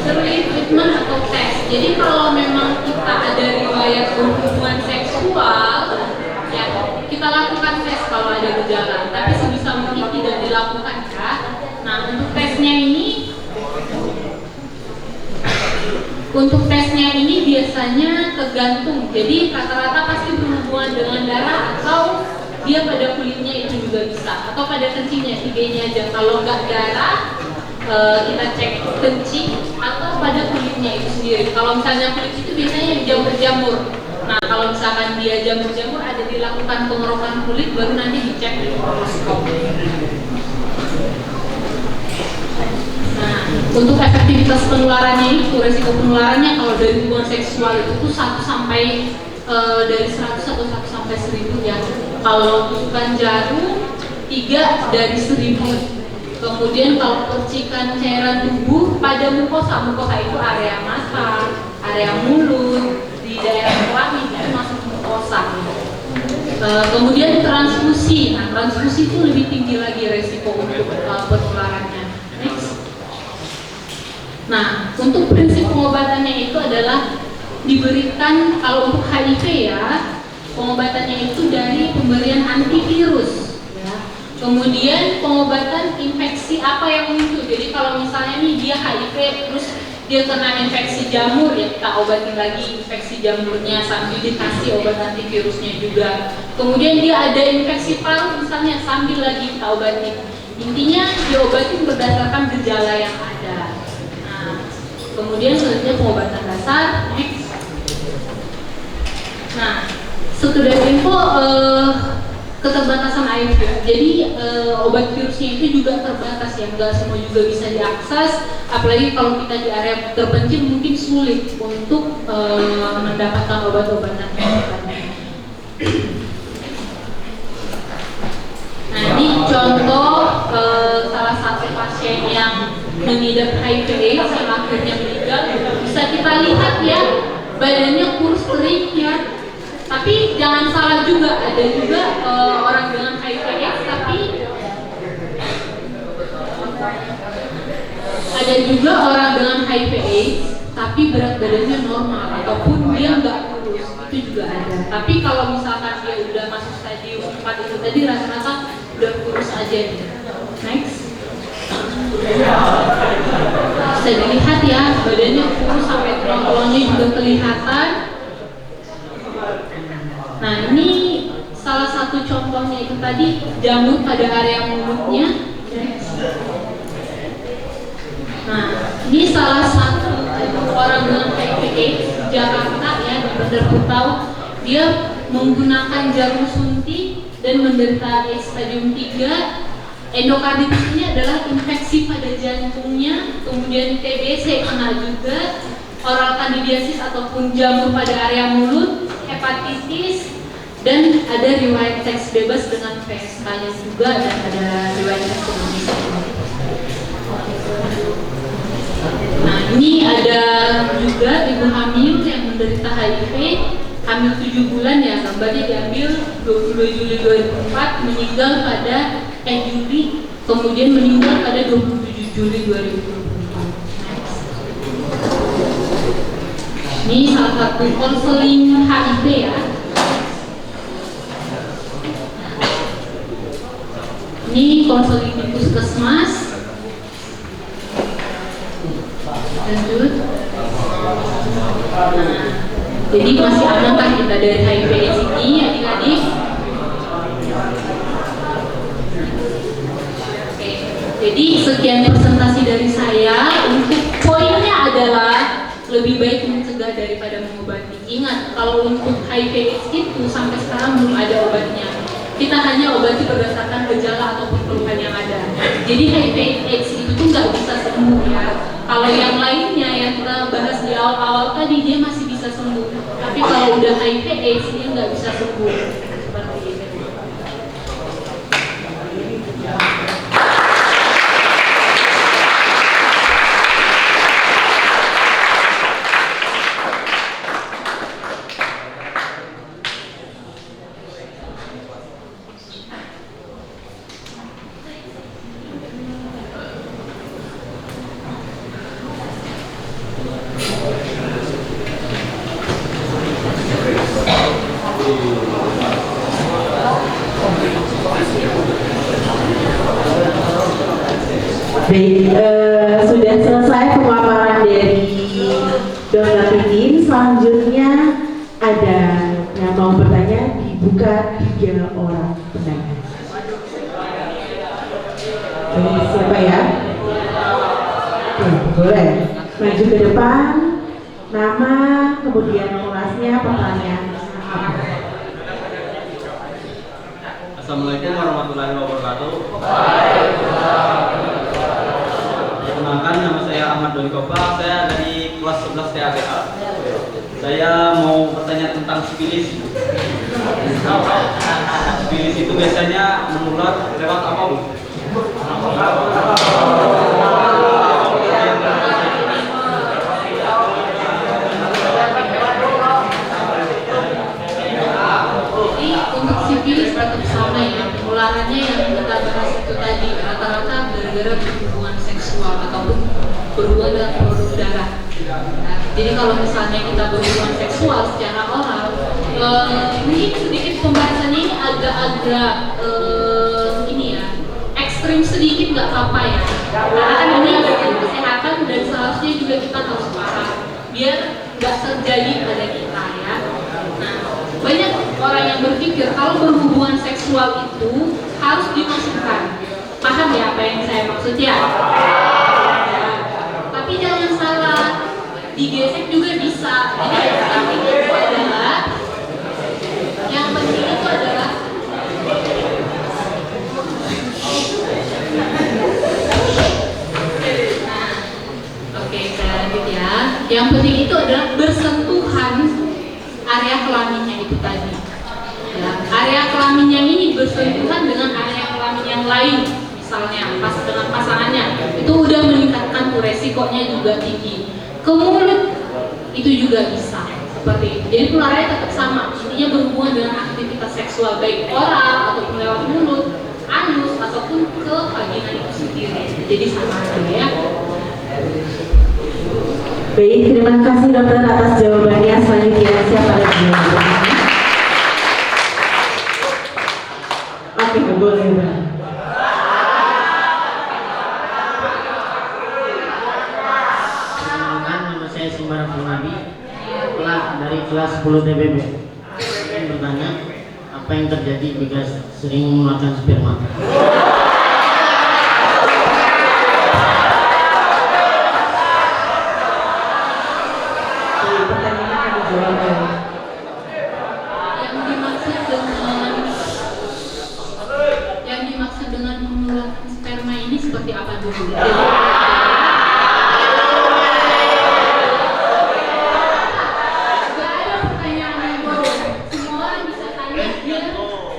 early treatment atau tes. Jadi kalau memang kita ada riwayat hubungan seksual, ya kita lakukan tes kalau ada gejala. Tapi sebisa mungkin tidak dilakukan ya. Nah, untuk tesnya ini biasanya tergantung. Jadi rata-rata pasti berhubungan dengan darah atau dia pada kulitnya itu juga bisa, atau pada kencingnya, tiganya aja. Kalau nggak darah, kita cek kencing atau pada kulitnya itu sendiri. Kalau misalnya kulit itu biasanya yang jamur-jamur. Nah, kalau misalkan dia jamur-jamur ada dilakukan pengerokan kulit, baru nanti dicek di mikroskop. Nah, untuk efektivitas penularannya itu, resiko penularannya kalau dari hubungan seksual itu tuh 1 sampai dari 100 atau 1 sampai 1000 ya. Kalau tusukan jarum 3 dari 1000. Kemudian kalau percikan cairan tubuh pada mukosa itu area mata, area mulut, di daerah kelamin itu masuk mukosa. Kemudian transfusi, nah transfusi itu lebih tinggi lagi resiko untuk penularannya. Next. Nah, untuk prinsip pengobatannya itu adalah diberikan, kalau untuk HIV ya, pengobatannya itu dari pemberian antivirus ya. Kemudian pengobatan infeksi apa yang muncul. Jadi kalau misalnya nih dia HIV terus dia kena infeksi jamur, ya kita obatin lagi infeksi jamurnya sambil dikasih obat antivirusnya juga. Kemudian dia ada infeksi paru misalnya, sambil lagi kita obatin. Intinya diobatin berdasarkan gejala yang ada. Nah, kemudian selanjutnya pengobatan dasar. Next. Nah, sekedar info keterbatasan HIV. Jadi obat virusnya itu juga terbatas ya, nggak semua juga bisa diakses. Apalagi kalau kita di area terpencil mungkin sulit untuk mendapatkan obat-obatan. Nah, ini contoh salah satu pasien yang mengidap HIV/AIDS yang akhirnya meninggal. Bisa kita lihat ya, badannya kurus kering ya. Tapi jangan salah juga, ada juga orang dengan HIV/AIDS tapi ada juga orang dengan HIV/AIDS tapi berat badannya normal ataupun dia nggak kurus, itu juga ada. Tapi kalau misalkan dia udah masuk stadium 4 itu tadi rata-rata udah kurus aja nih. Next. Bisa dilihat ya, badannya kurus sampai tulang-tulangnya juga kelihatan. Nah, ini salah satu contohnya itu tadi jamur pada area mulutnya. Nah, ini salah satu orang dengan HIV/AIDS Jakarta ya, di Bandar Kutau. Dia menggunakan jarum suntik dan menderita AIDS stadium 3. Endokarditis ini adalah infeksi pada jantungnya, kemudian TBC kena juga, oral kandidiasis ataupun jamur pada area mulut, hepatitis, dan ada riwayat seks bebas dengan PSK-nya juga, dan ada riwayat seks Indonesia. Nah, ini ada juga ibu hamil yang menderita HIV, hamil 7 bulan ya, gambarnya diambil 22 Juli 2004, meninggal pada Juli, kemudian meninggal pada 27 Juli 2020. Ini salah satu konseling HIV ya. Ini konseling di puskesmas. Lanjut. Nah, jadi masih aman kan kita dari HIV/AIDS ini adik-adik? Oke, jadi sekian presentasi dari saya. Untuk poinnya adalah lebih baik mencegah daripada mengobati. Ingat, kalau untuk HIV/AIDS itu sampai sekarang belum ada obatnya. Kita hanya obati berdasarkan gejala ataupun keluhan yang ada. Jadi HIV/AIDS itu tuh nggak bisa sembuh ya. Kalau yang lainnya yang kita bahas di awal-awal tadi dia masih bisa sembuh. Tapi kalau udah HIV/AIDS dia nggak bisa sembuh. Seperti itu. Baik, sudah selesai pemaparan dari Dr. Pipin. Selanjutnya ada yang mau bertanya, dibuka 3 orang penanya. Siapa ya? Boleh maju ke depan, nama, kemudian kelasnya, pertanyaan. Assalamualaikum warahmatullahi wabarakatuh. Perkenalkan, nama saya Ahmad Doni Kopa. Saya dari kelas 11 TABA. Saya mau bertanya tentang sifilis. Sifilis itu biasanya menular lewat apa, Bu? Untuk sifilis tetap sama ya, penularannya yang kita bahas itu tadi rata-rata gara-gara hubungan seksual ataupun berhubungan dengan produk darah. Nah, jadi kalau misalnya kita berhubungan seksual secara oral, mungkin sedikit pembahasannya ini agak-agak ini ya, ekstrim sedikit nggak apa-apa ya. Karena kan ini untuk kesehatan dan seharusnya juga kita harus paham biar nggak terjadi pada kita ya. Nah, banyak orang yang berpikir kalau berhubungan seksual itu harus dimasukkan. Paham ya apa yang saya maksud ya? Tapi jangan salah, digesek juga bisa. Jadi yang penting itu adalah oke, saya lanjut ya. Yang penting itu adalah bersentuhan area kelaminnya itu tadi. Ya, area kelaminnya ini bersentuhan dengan area kelamin yang lain, misalnya pas dengan pasangannya, itu udah meningkatkan tuh resikonya juga tinggi. Ke mulut itu juga bisa seperti itu. Jadi penularannya tetap sama, intinya berhubungan dengan aktivitas seksual baik oral ataupun lewat mulut, anus ataupun ke vagina itu sendiri. Jadi sama aja ya. Baik, terima kasih dokter atas jawabannya. Selanjutnya siapa lagi yang bertanya? Oke, boleh Mbak. Nama saya Simbara Funabi, dari kelas 10 TBB. Saya bertanya, apa yang terjadi jika sering mengeluarkan sperma? Yang dimaksud dengan mengeluarkan sperma ini seperti apa dulu? Gak ada pertanyaan yang bodoh. Semua orang bisa tanya, dia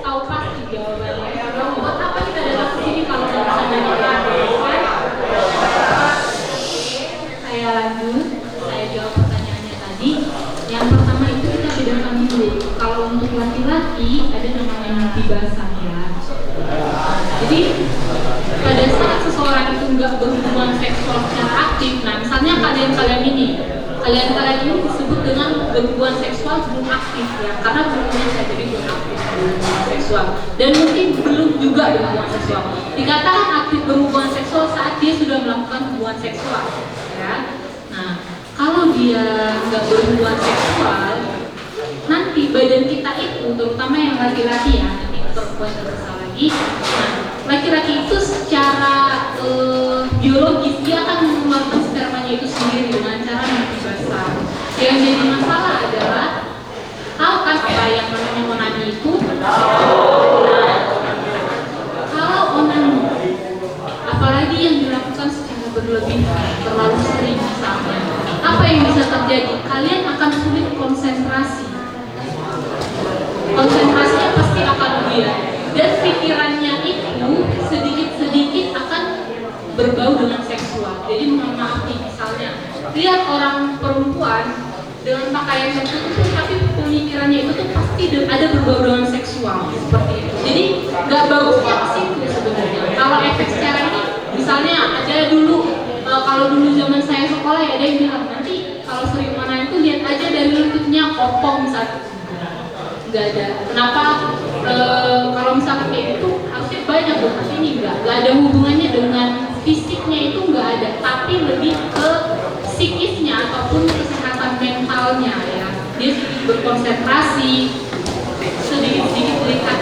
tahu pasti jawabannya. Buat apa kita datang ke sini kalau nggak bisa nanya? Saya lanjut, saya jawab pertanyaannya tadi. Yang pertama itu kita bedakan dulu. Kalau untuk laki-laki ada namanya mimpi basah ya. Jadi pada saat seseorang itu nggak berhubungan seksual secara aktif, nah misalnya kalian ini disebut dengan berhubungan seksual belum aktif ya, karena belumnya saya jadi belum aktif berhubungan seksual dan mungkin belum juga berhubungan seksual. Dikatakan aktif berhubungan seksual saat dia sudah melakukan hubungan seksual ya. Nah kalau dia nggak berhubungan seksual, nanti badan kita itu terutama yang laki-laki ya, nanti perempuan terbesar lagi. Nah, laki-laki itu secara biologis dia akan mengeluarkan spermanya itu sendiri dengan cara mimpi basah. Yang jadi masalah adalah tahu kan apa yang namanya onani itu? Nah, kalau onani, apalagi yang dilakukan secara berlebihan, terlalu sering misalnya, apa yang bisa terjadi? Kalian akan sulit konsentrasi. Konsentrasinya pasti akan liar dan pikirannya itu sedikit-sedikit akan berbau dengan seksual. Jadi mohon maaf nih, misalnya lihat orang perempuan dengan pakaian tertutup tapi pemikirannya itu tuh pasti ada berbau dengan seksual seperti itu. Jadi nggak bagusnya ke situ sebenarnya. Kalau efek secara ini, misalnya ada dulu kalau dulu zaman saya sekolah ya ada yang bilang nanti kalau sering mana itu lihat aja dari lututnya kopong misalnya. Nggak ada. Kenapa? Kalau misalnya kayak gitu harusnya banyak dong, tapi ini nggak ada hubungannya dengan fisiknya, itu nggak ada, tapi lebih ke psikisnya ataupun kesehatan mentalnya ya. Dia berkonsentrasi, sedikit-sedikit lihat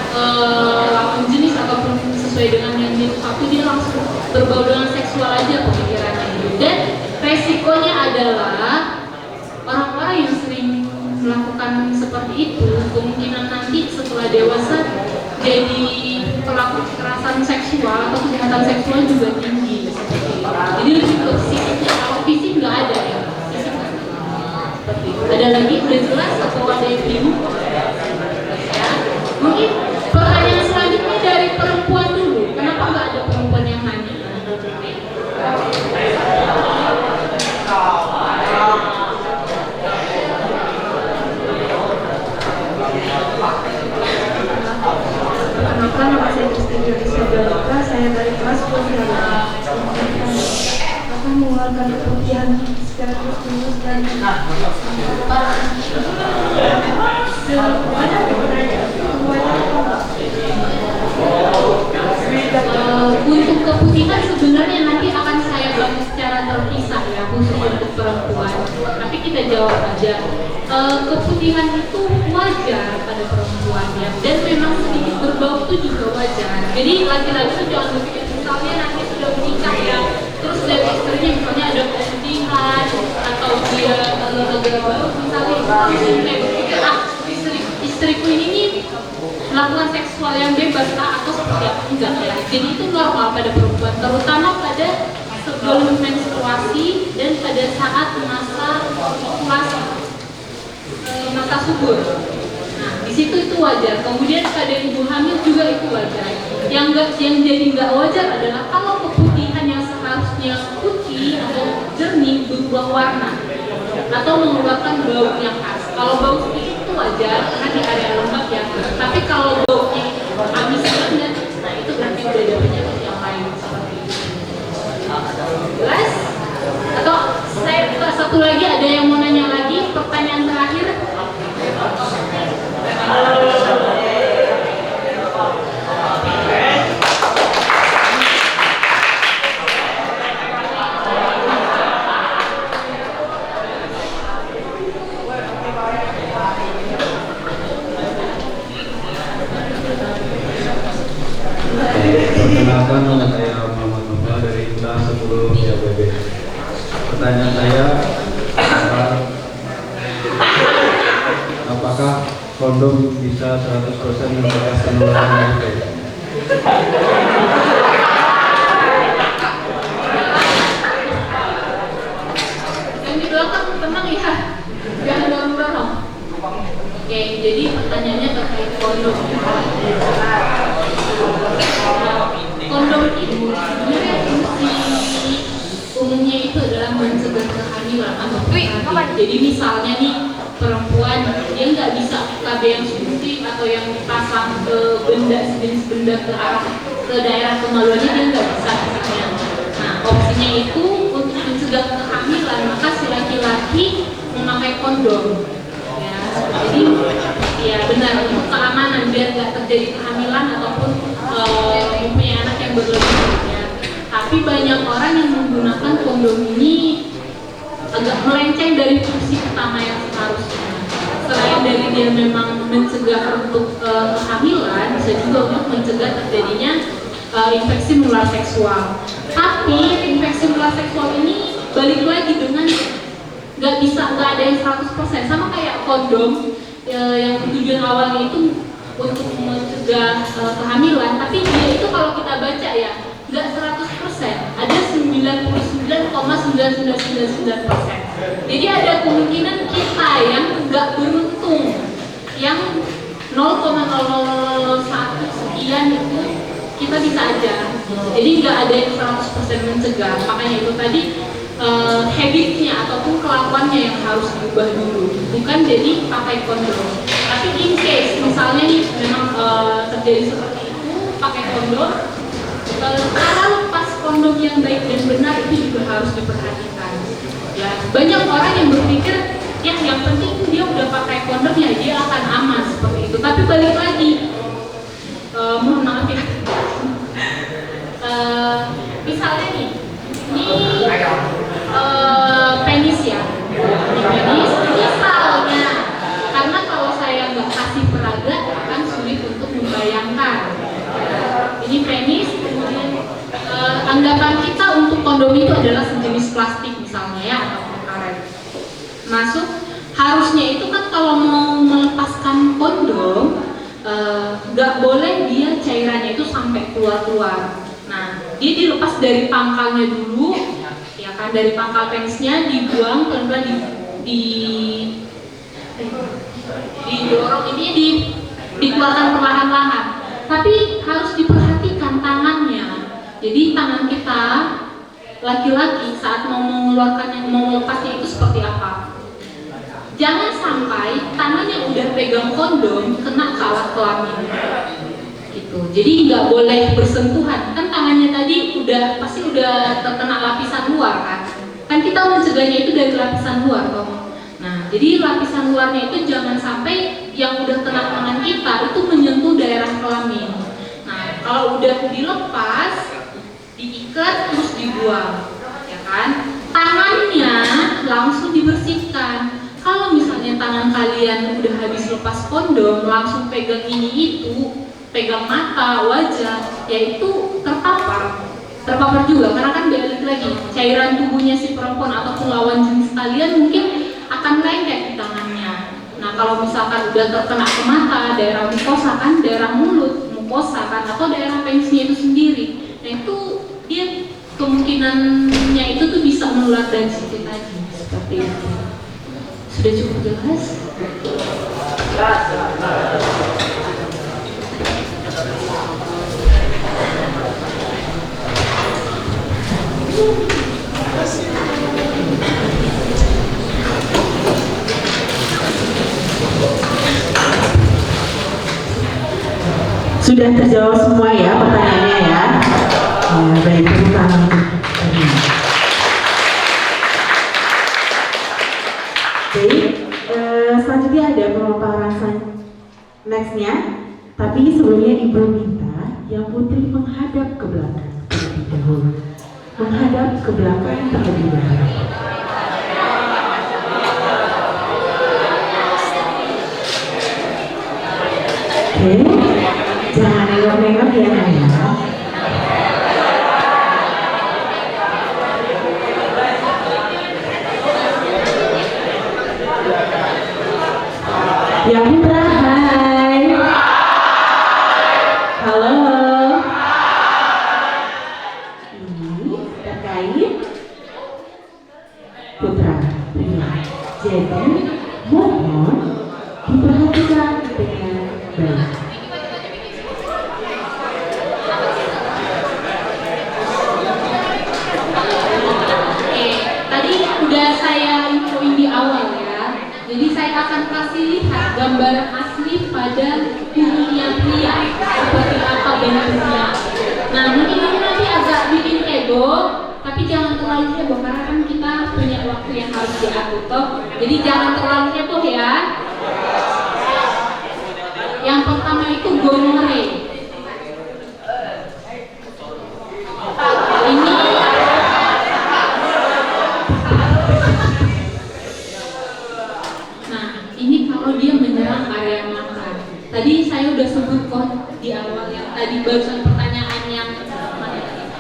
lawan jenis ataupun sesuai dengan yang dia suka, dia langsung berbau dengan seksual aja pemikirannya itu. Dan resikonya adalah orang-orang yang sering melakukan seperti itu jadi pelaku kekerasan seksual atau kejahatan seksual juga tinggi seperti itu. Jadi lebih ke psikisnya, kalau fisik nggak ada ya. Fisik nggak ada. Seperti itu. Ada lagi udah jelas atau ada yang bingung? Ya. Mungkin pertanyaan selanjutnya dari perempuan dulu. Kenapa nggak ada perempuan yang nanya? Perkenalkan, nama saya Christine Yudhistira Balita, saya dari kelas 10 akan mengeluarkan keputihan secara terus-menerus dan untuk keputihan sebenarnya nanti akan saya bahas secara terpisah ya, khusus untuk perempuan. Tapi kita jawab aja. Keputihan itu wajar pada perempuan ya, dan memang sedikit berbau itu juga wajar. Jadi laki-laki itu jangan berpikir misalnya nanti sudah menikah ya, terus lihat istrinya misalnya ada keputihan atau dia agak bau misalnya, langsung kayak berpikir istriku ini nih melakukan seksual yang bebas atau seperti apa, enggak ya. Jadi itu normal pada perempuan, terutama pada sebelum menstruasi dan pada saat masa ovulasi, masa subur. Nah, di situ itu wajar. Kemudian pada ibu hamil juga itu wajar. Yang jadi nggak wajar adalah kalau keputihan yang seharusnya putih atau jernih berubah warna atau mengeluarkan bau yang khas. Kalau bau sedikit itu wajar karena di area lembab ya. Tapi kalau baunya amis banget, nah itu berarti udah ada penyakit yang lain seperti itu. Jelas? Atau saya satu lagi, ada yang mau nanya lagi? Pertanyaan terakhir. Perkenalkan, nama saya Muhammad Nova dari kelas 10 IABB. Pertanyaan saya, apakah kondom bisa 100% mencegah penularan HIV? Yang di belakang tenang ya, jangan dorong-dorong. Oke, jadi pertanyaannya terkait kondom. Kondom itu sebenarnya fungsi umumnya itu adalah mencegah kehamilan atau PKB. Jadi misalnya nih perempuan dia nggak bisa PKB yang suntik atau yang dipasang ke benda sejenis benda ke daerah kemaluannya, dia nggak bisa misalnya. Nah, opsinya itu untuk mencegah kehamilan maka si laki-laki memakai kondom. Ya, jadi ya benar untuk keamanan biar nggak terjadi kehamilan ataupun mempunyai anak yang berlebihan ya. Tapi banyak orang yang menggunakan kondom ini agak melenceng dari fungsi utama yang seharusnya. Selain dari dia memang mencegah untuk kehamilan, bisa juga untuk mencegah terjadinya infeksi menular seksual. Tapi infeksi menular seksual ini balik lagi dengan nggak ada yang 100%, sama kayak kondom yang tujuan awalnya itu untuk mencegah kehamilan, tapi dia itu kalau kita baca ya nggak 100%, ada 99,9999%. Jadi ada kemungkinan kita yang nggak beruntung, yang 0,001 sekian itu kita bisa aja. Jadi nggak ada yang 100% mencegah. Makanya itu tadi habitnya ataupun kelakuannya yang harus diubah dulu, bukan jadi pakai kondom. Tapi in case misalnya nih memang terjadi seperti itu, pakai kondom, cara lepas kondom yang baik dan benar itu juga harus diperhatikan. Ya, banyak orang yang berpikir ya yang penting dia udah pakai kondom ya dia akan aman seperti itu. Tapi balik lagi, mohon maaf ya, misalnya nih, ini penis ya, ini penis misalnya, karena kalau saya nggak kasih peraga akan sulit untuk membayangkan. Ini penis, kemudian anggapan kita untuk kondom itu adalah sejenis plastik misalnya ya, atau karet. Masuk, harusnya itu kan kalau mau melepaskan kondom nggak boleh dia Dia dilepas dari pangkalnya dulu, ya kan, dari pangkal penisnya dibuang pelan-pelan didorong, ini dikeluarkan perlahan-lahan. Tapi harus diperhatikan tangannya. Jadi tangan kita laki-laki saat mau mengeluarkannya, mau melepasnya itu seperti apa? Jangan sampai tangan yang udah pegang kondom kena ke alat kelamin. Gitu. Jadi nggak boleh bersentuhan. Kan tangannya tadi pasti udah terkena lapisan luar kan? Kan kita mencegahnya itu dari lapisan luar toh. Nah, jadi lapisan luarnya itu jangan sampai yang udah kena tangan kita itu menyentuh daerah kelamin. Nah, kalau udah dilepas, diikat terus dibuang, ya kan? Tangannya langsung dibersihkan. Kalau misalnya tangan kalian udah habis lepas kondom, langsung pegang ini itu, pegang mata, wajah, ya itu terpapar juga, karena kan balik lagi cairan tubuhnya si perempuan ataupun lawan jenis kalian mungkin akan lengket di tangannya. Nah, kalau misalkan udah terkena ke mata, daerah mukosa kan, daerah mulut, mukosa kan, atau daerah penisnya itu sendiri, nah itu dia kemungkinannya itu tuh bisa menular dari situ tadi, seperti itu. Sudah cukup jelas? Sudah terjawab semua ya pertanyaannya ya. Baik, tepuk tangan untuk tadi. Baik, selanjutnya ada pemaparan nextnya. Tapi sebelumnya Ibu minta yang putri menghadap ke belakang terlebih dahulu. Menghadap ke belakang terlebih dahulu. Oke, jangan nengok-nengok ya Naya. Ya Putra, hai. Halo. Ini terkait Putra. Jadi mohon diperhatikan dengan baik. Tadi udah saya infoin di awal ya. Jadi saya akan kasih lihat gambaran asli pada tubuhnya pria seperti apa bentuknya. Nah, mungkin ini nanti agak bikin heboh, tapi jangan terlalu heboh karena kan kita punya waktu yang harus diatur toh. Jadi jangan terlalu heboh ya. Yang pertama itu gonore. Ini kalau dia menyerang area mata. Tadi saya udah sebut kok di awal yang tadi barusan pertanyaan yang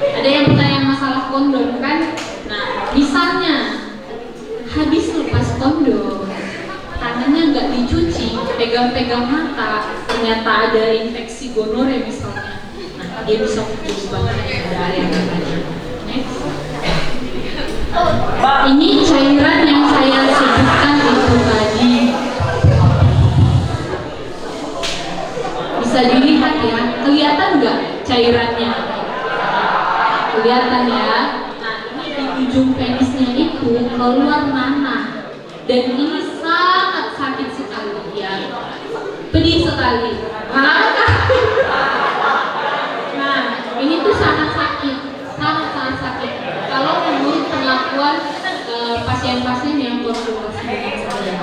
ada yang pertanyaan masalah kondom kan. Nah, misalnya habis lepas kondom, tangannya nggak dicuci, pegang-pegang mata, ternyata ada infeksi gonore misalnya. Nah, dia bisa muncul banget pada area matanya. Next. Ini cairan yang saya sebutkan itu tadi. Bisa dilihat ya, kelihatan nggak cairannya? Kelihatan ya. Nah, ini di ujung penisnya itu keluar nanah, dan ini sangat sakit sekali ya, pedih sekali. Nah, ini tuh sangat sakit, sangat sakit. Kalau menurut pengakuan pasien-pasien yang konsultasi dengan saya,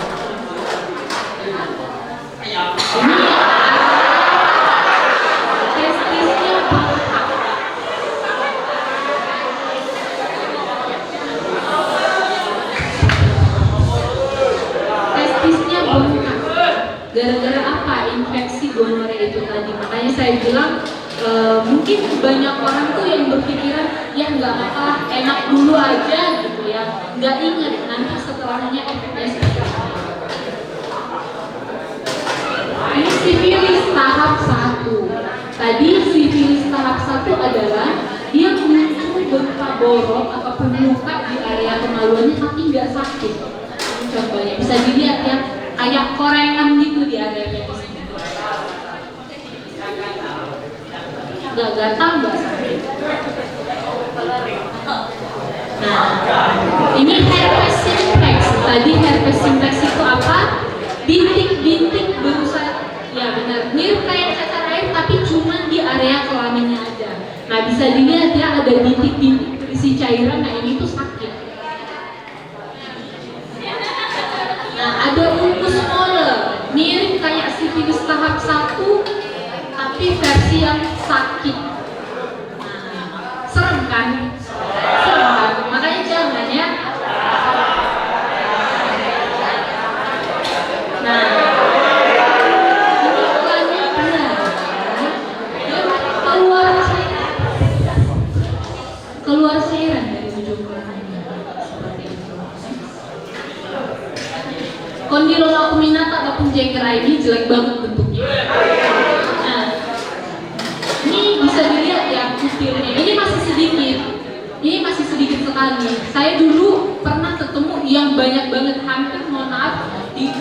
ini gara-gara apa? Infeksi gonore itu tadi. Makanya saya bilang mungkin banyak orang tuh yang berpikiran ya nggak apa-apa, enak dulu aja gitu ya, nggak ingat nanti setelahnya efeknya seperti apa. Ini sifilis tahap 1. Tadi sifilis tahap 1 adalah dia borok ataupun luka di area kemaluannya tapi nggak sakit. Ini contohnya bisa dilihat ya, kayak korengan gitu di area penisnya. Nggak gatal, nggak sakit. Nah, ini herpes simplex. Tadi herpes simplex itu apa? Bintik-bintik berusaha, ya benar, mirip kayak cacar air tapi cuma di area kelaminnya aja. Nah, bisa dilihat ya, ada bintik-bintik berisi cairan. Nah, ini tuh sakit. Nah, ada ulcus mole, mirip kayak sifilis tahap 1 tapi versi yang sakit. Nah, serem kan? Serem kan? Makanya jangan ya. Nah, ini kelanya benar. Dia keluar cairan dari ujung kelanya seperti itu. Kondiloma acuminata ataupun jengkera ini jelek banget bentuknya. Nah, ini bisa dilihat ya kutilnya. Ini masih sedikit. Ini masih sedikit sekali. Saya dulu pernah ketemu yang banyak banget, hampir mohon maaf di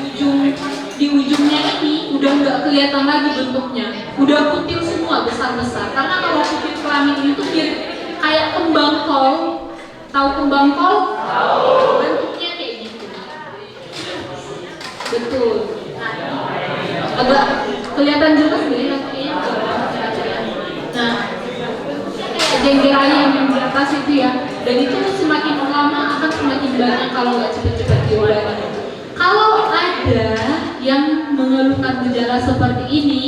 ujungnya ini udah nggak kelihatan lagi bentuknya. Udah kutil semua besar-besar. Karena kalau kutil kelamin itu kayak kembang kol. Tahu kembang kol? Tahu. Bentuknya kayak gitu. Betul. Nah, agak kelihatan jelas nggak ya? Nah, jenggeranya yang di atas itu ya, dan itu semakin lama akan semakin banyak kalau nggak cepat-cepat diobati. Kalau ada yang mengeluhkan gejala seperti ini,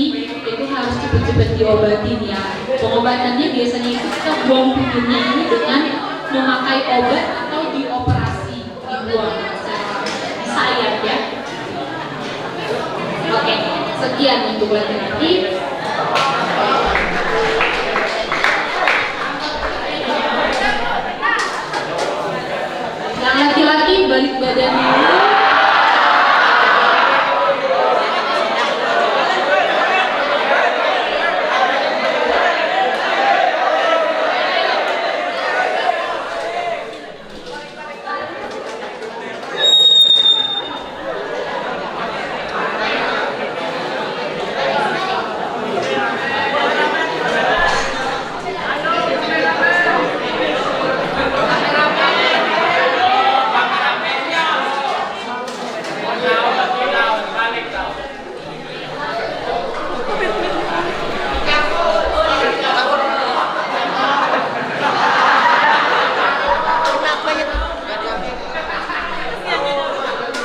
itu harus cepat-cepat diobatin ya. Pengobatannya biasanya itu kita buang kutilnya ini dengan memakai obat atau dioperasi, dibuang, disayat ya. Oke, sekian untuk laki-laki. Yang laki-laki balik badan dulu.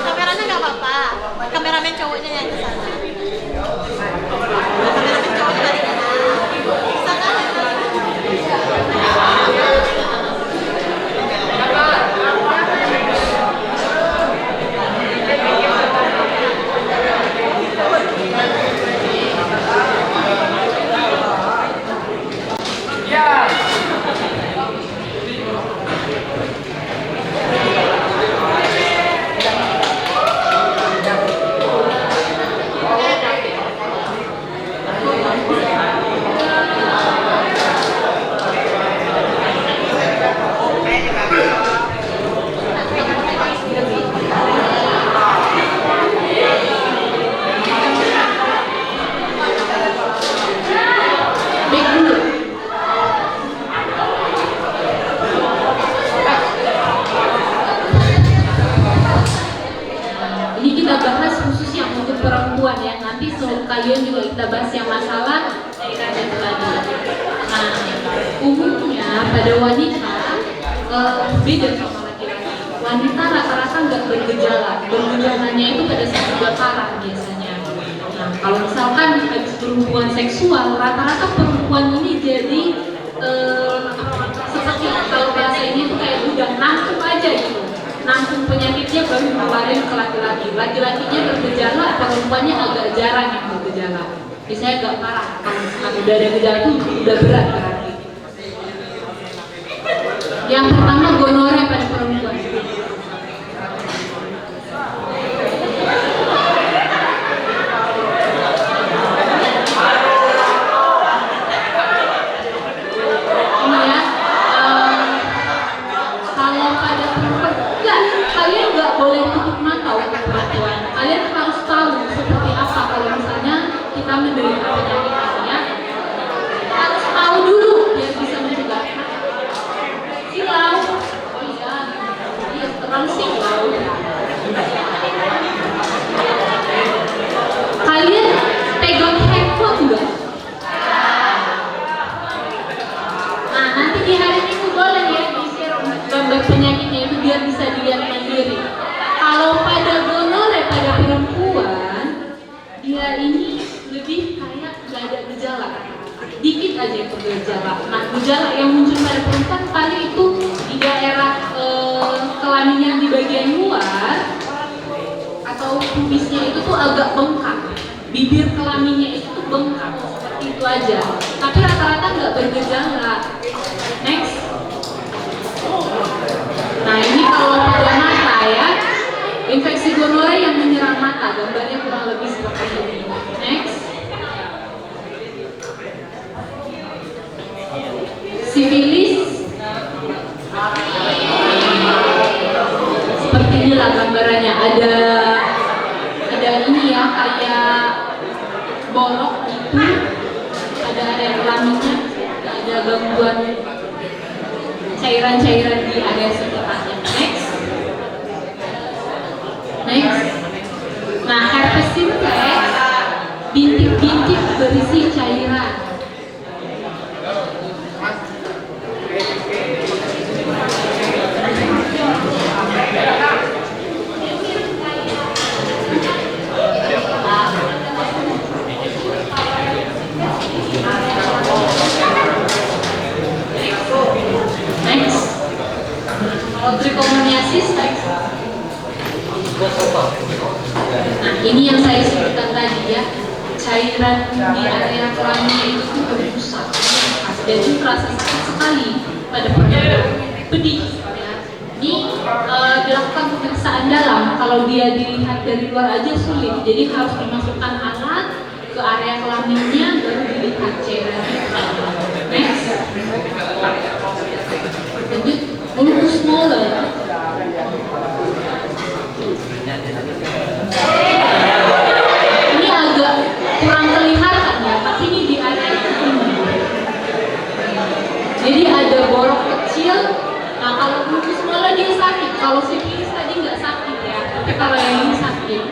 Kameranya nggak apa-apa, kameramen cowoknya yang ke sana. Kameramen cowok dari sana. perempuan ya, nanti kalian juga kita bahas yang masalah cairan tadi. Nah, umumnya pada wanita beda sama laki-laki. Wanita rata-rata nggak bergejala, bergejalanya itu pada saat sudah parah biasanya. Nah, kalau misalkan habis berhubungan seksual, rata-rata perempuan ini jadi seperti kalau bahasa ini tuh kayak udah nangkep aja gitu. Nampung penyakitnya baru kemarin ke laki-laki. Laki-lakinya bergejala, perempuannya agak jarang yang bergejala. Biasanya agak parah. Kalau udah ada gejala itu udah berat berarti. Yang pertama gonorrea pada perempuan. Ini ya, lebih kayak nggak ada gejala, dikit aja yang bergejala. Nah, gejala yang muncul pada perempuan paling itu di daerah kelaminnya di bagian luar atau pubisnya itu tuh agak bengkak, bibir kelaminnya itu tuh bengkak, seperti itu aja. Tapi rata-rata nggak bergejala. Next. Nah, ini kalau pada mata ya, infeksi gonore yang menyerang mata, gambarnya kurang lebih seperti ini. Next. Sifilis, seperti inilah gambarannya. Ada ini ya, kayak bolok itu, ada area kelaminnya, ada gangguan cairan-cairan di area sekitarnya. Next. Next. Nah, herpes simplex, bintik-bintik berisi cairan. Next. Kalau trichomoniasis, next. Nah, ini yang saya sebutkan tadi ya, cairan di area kelaminnya itu tuh berbusa dan itu terasa sakit sekali pada perempuan, pedih ya. Ini dilakukan pemeriksaan dalam, kalau dia dilihat dari luar aja sulit, jadi harus dimasukkan alat ke area kelaminnya baru dilihat cairan. Next. Lanjut, bulbus molar. Ini agak kurang kelihatan ya, tapi ini di area ini. Jadi ada borok kecil. Nah, kalau bulbus molar dia sakit, kalau sifilis tadi nggak sakit ya, tapi kalau yang ini sakit.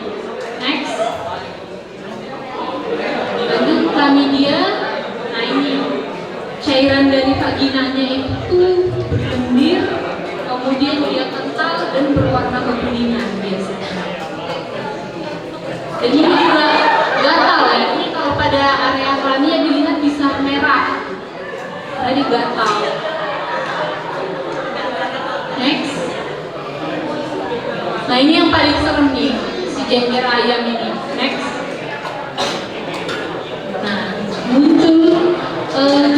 Next. Lanjut, chlamydia. Nah, ini cairan dari vaginanya itu berlendir, kemudian dia kental dan berwarna kekuningan biasanya. Jadi ini juga gatal ya. Ini kalau pada area kelaminnya dilihat bisa merah. Tadi gatal. Next. Nah, ini yang paling serem nih, si jengger ayam ini. Next. Nah, muncul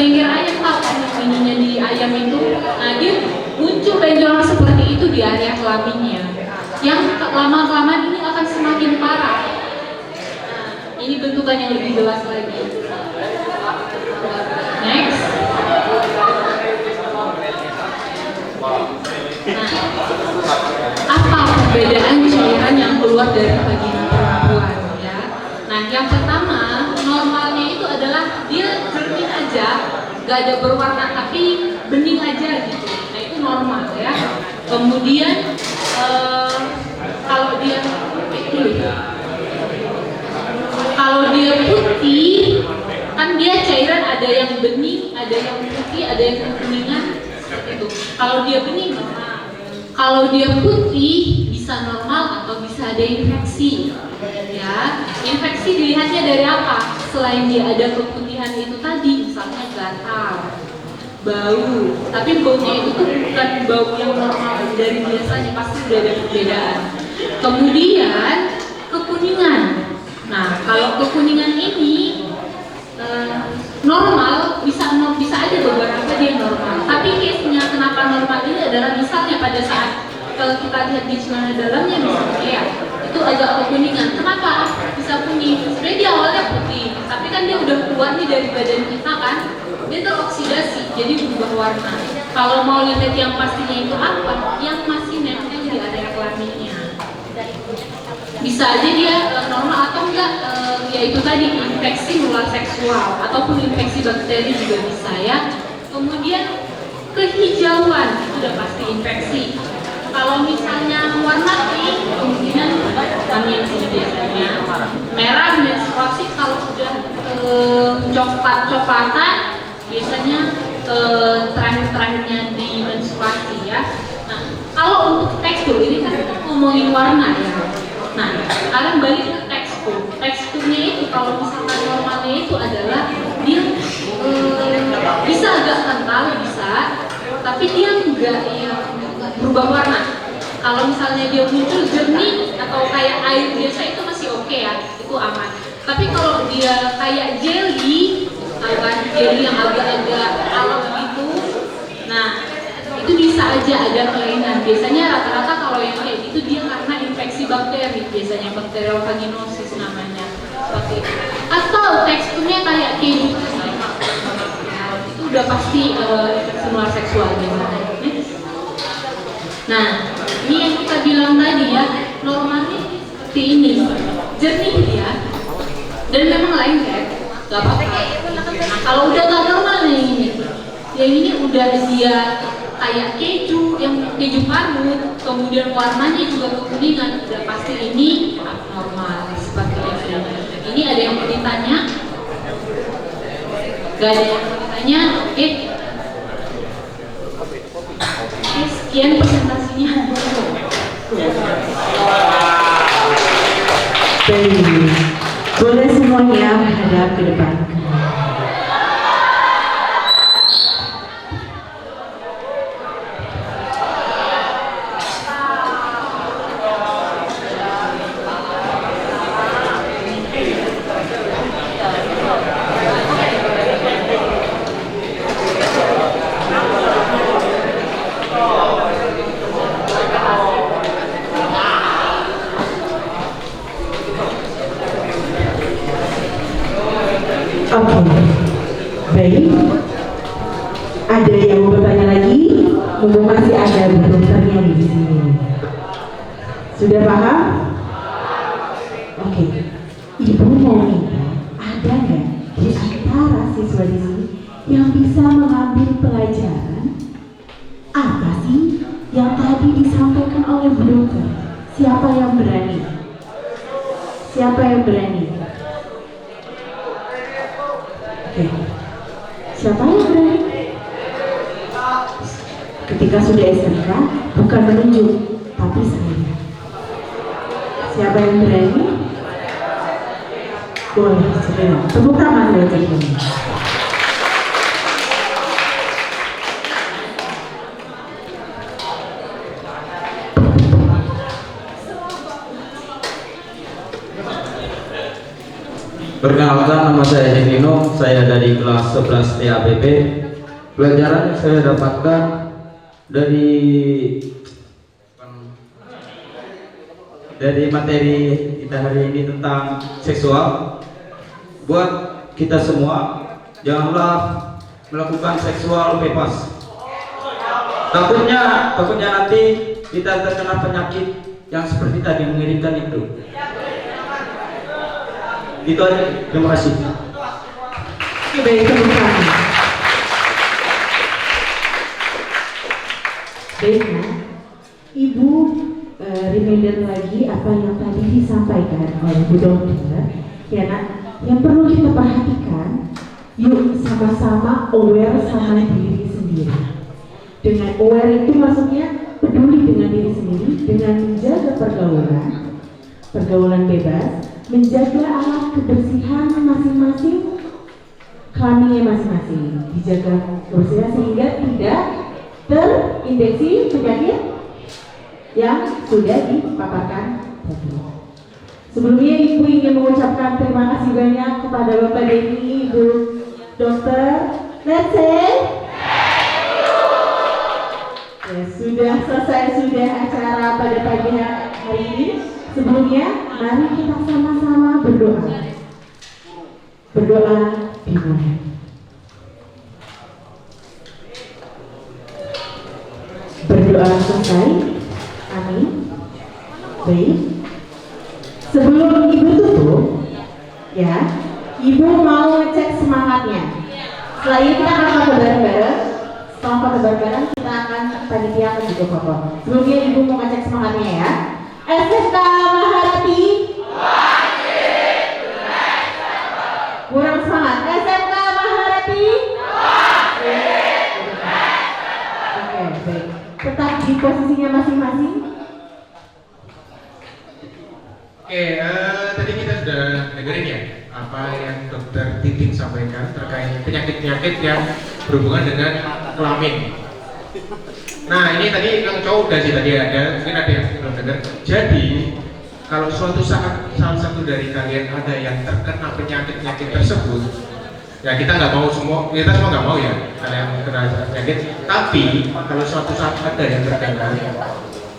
jengger ayam, tahu kan ininya di ayam itu. Nah, dia muncul benjolan seperti itu di area kelaminnya. Yang lama-kelamaan ini akan semakin parah. Nah, ini bentukan yang lebih jelas lagi. Next. Nah, apa perbedaan cairan yang keluar dari vagina perempuan ya? Nah, yang pertama, normalnya itu adalah dia jernih aja, gak ada berwarna tapi bening aja gitu. Nah, itu normal ya. Kemudian kalau dia putih, kan dia cairan ada yang bening, ada yang putih, ada yang kekuningan seperti itu. Kalau dia bening normal. Kalau dia putih bisa normal atau bisa ada infeksi. Ya, infeksi dilihatnya dari apa? Selain dia ada keputihan itu tadi, misalnya gatal, bau, tapi baunya itu tuh bukan bau yang normal dari biasanya, pasti udah ada perbedaan. Kemudian kekuningan. Nah, kalau kekuningan ini normal, bisa aja beberapa dia normal. Tapi case-nya kenapa normal ini adalah misalnya pada saat kalau kita lihat di celana dalamnya misalnya ya, itu agak kekuningan. Kenapa bisa kuning? Sebenarnya dia awalnya putih, tapi kan dia udah keluar nih dari badan kita kan, dia teroksidasi, jadi berubah warna. Kalau mau lihat yang pastinya itu apa, yang masih nempel di area kelaminnya. Bisa aja dia normal atau enggak, ya itu tadi infeksi menular seksual ataupun infeksi bakteri juga bisa ya. Kemudian kehijauan itu udah pasti infeksi. Kalau misalnya warna pink, kemungkinan kelamin sih biasanya. Merah menstruasi kalau sudah coklat-coklatan biasanya terakhir-terakhirnya di menstruasi ya. Nah, kalau untuk tekstur ini kan kita ngomongin warna ya. Nah, sekarang balik ke tekstur. Teksturnya itu kalau misalkan dia bisa agak kental, bisa, tapi dia enggak yang berubah warna. Kalau misalnya dia muncul jernih atau kayak air biasa itu masih oke ya, itu aman. Tapi kalau dia kayak jelly, jelly yang agak-agak alam gitu, nah itu bisa aja ada kelainan. Biasanya rata-rata kalau yang kayak gitu dia karena infeksi bakteri, biasanya bakterial vaginosis namanya, seperti itu. Atau teksturnya kayak keju, itu udah pasti infeksi menular seksual biasanya. Nah, ini yang kita bilang tadi ya, normalnya seperti ini, jernih dia, dan memang lengket, gak apa-apa. Nah, kalau udah gak normal nih, yang ini udah dia kayak keju, yang keju parut, kemudian warnanya juga kekuningan, udah pasti ini abnormal seperti itu. Ini ada yang mau ditanya? Gak ada yang mau ditanya? Oke. Sekian presentasinya. Baik, boleh semuanya menghadap ke depan. Oke, baik. Ada yang mau bertanya lagi? Mumpung masih ada dokternya di sini. Sudah paham? Oke. Ibu mau minta, ada nggak di antara siswa di sini yang bisa mengambil pelajaran apa sih yang tadi disampaikan oleh Bu Dokter? Siapa yang berani? Siapa yang berani? Oke. Siapa yang berani? Ketika sudah SMK, bukan menunjuk, tapi saya. Siapa yang berani? Boleh, segera. Tepuk tangan buat saya. Perkenalkan, nama saya Dino, saya dari kelas 11 TABP. Pelajaran yang saya dapatkan dari materi kita hari ini tentang seksual. Buat kita semua, janganlah melakukan seksual bebas. Takutnya nanti kita terkena penyakit yang seperti tadi mengerikan itu. Itu aja, terima kasih. Baik, tepuk tangan. Baiklah, Ibu reminder lagi apa yang tadi disampaikan oleh Bu Dokter. Ya nak, yang perlu kita perhatikan, yuk sama-sama aware sama diri sendiri. Dengan aware itu maksudnya peduli dengan diri sendiri, dengan menjaga pergaulan bebas, menjaga alat kebersihan masing-masing, kelaminnya masing-masing, dijaga kebersihan sehingga tidak terinfeksi penyakit yang sudah dipaparkan tadi. Sebelumnya Ibu ingin mengucapkan terima kasih banyak kepada Bapak Denny, Ibu Dokter. Let's say ya, sudah selesai acara pada pagi hari ini. Sebelumnya, mari kita sama-sama berdoa. Berdoa dimulai. Berdoa selesai. Amin. Baik. Sebelum Ibu tutup, ya, Ibu mau ngecek semangatnya. Setelah ini kita akan foto bareng-bareng. Setelah foto bareng-bareng, kita akan panitia akan juga foto. Sebelumnya Ibu mau ngecek semangatnya ya. SMK Maharati wajib tunai server. Kurang semangat. SMK Maharati wajib tunai server. Oke, baik. Tetap di posisinya masing-masing. Oke, tadi kita sudah dengerin ya apa yang dokter Titin sampaikan terkait penyakit-penyakit yang berhubungan dengan kelamin. Nah ini tadi yang cowok udah sih tadi ada, mungkin ada yang belum dengar. Jadi kalau suatu saat salah satu dari kalian ada yang terkena penyakit-penyakit tersebut, ya kita nggak mau semua, kita semua nggak mau ya kalian kena penyakit. Tapi kalau suatu saat ada yang terkena,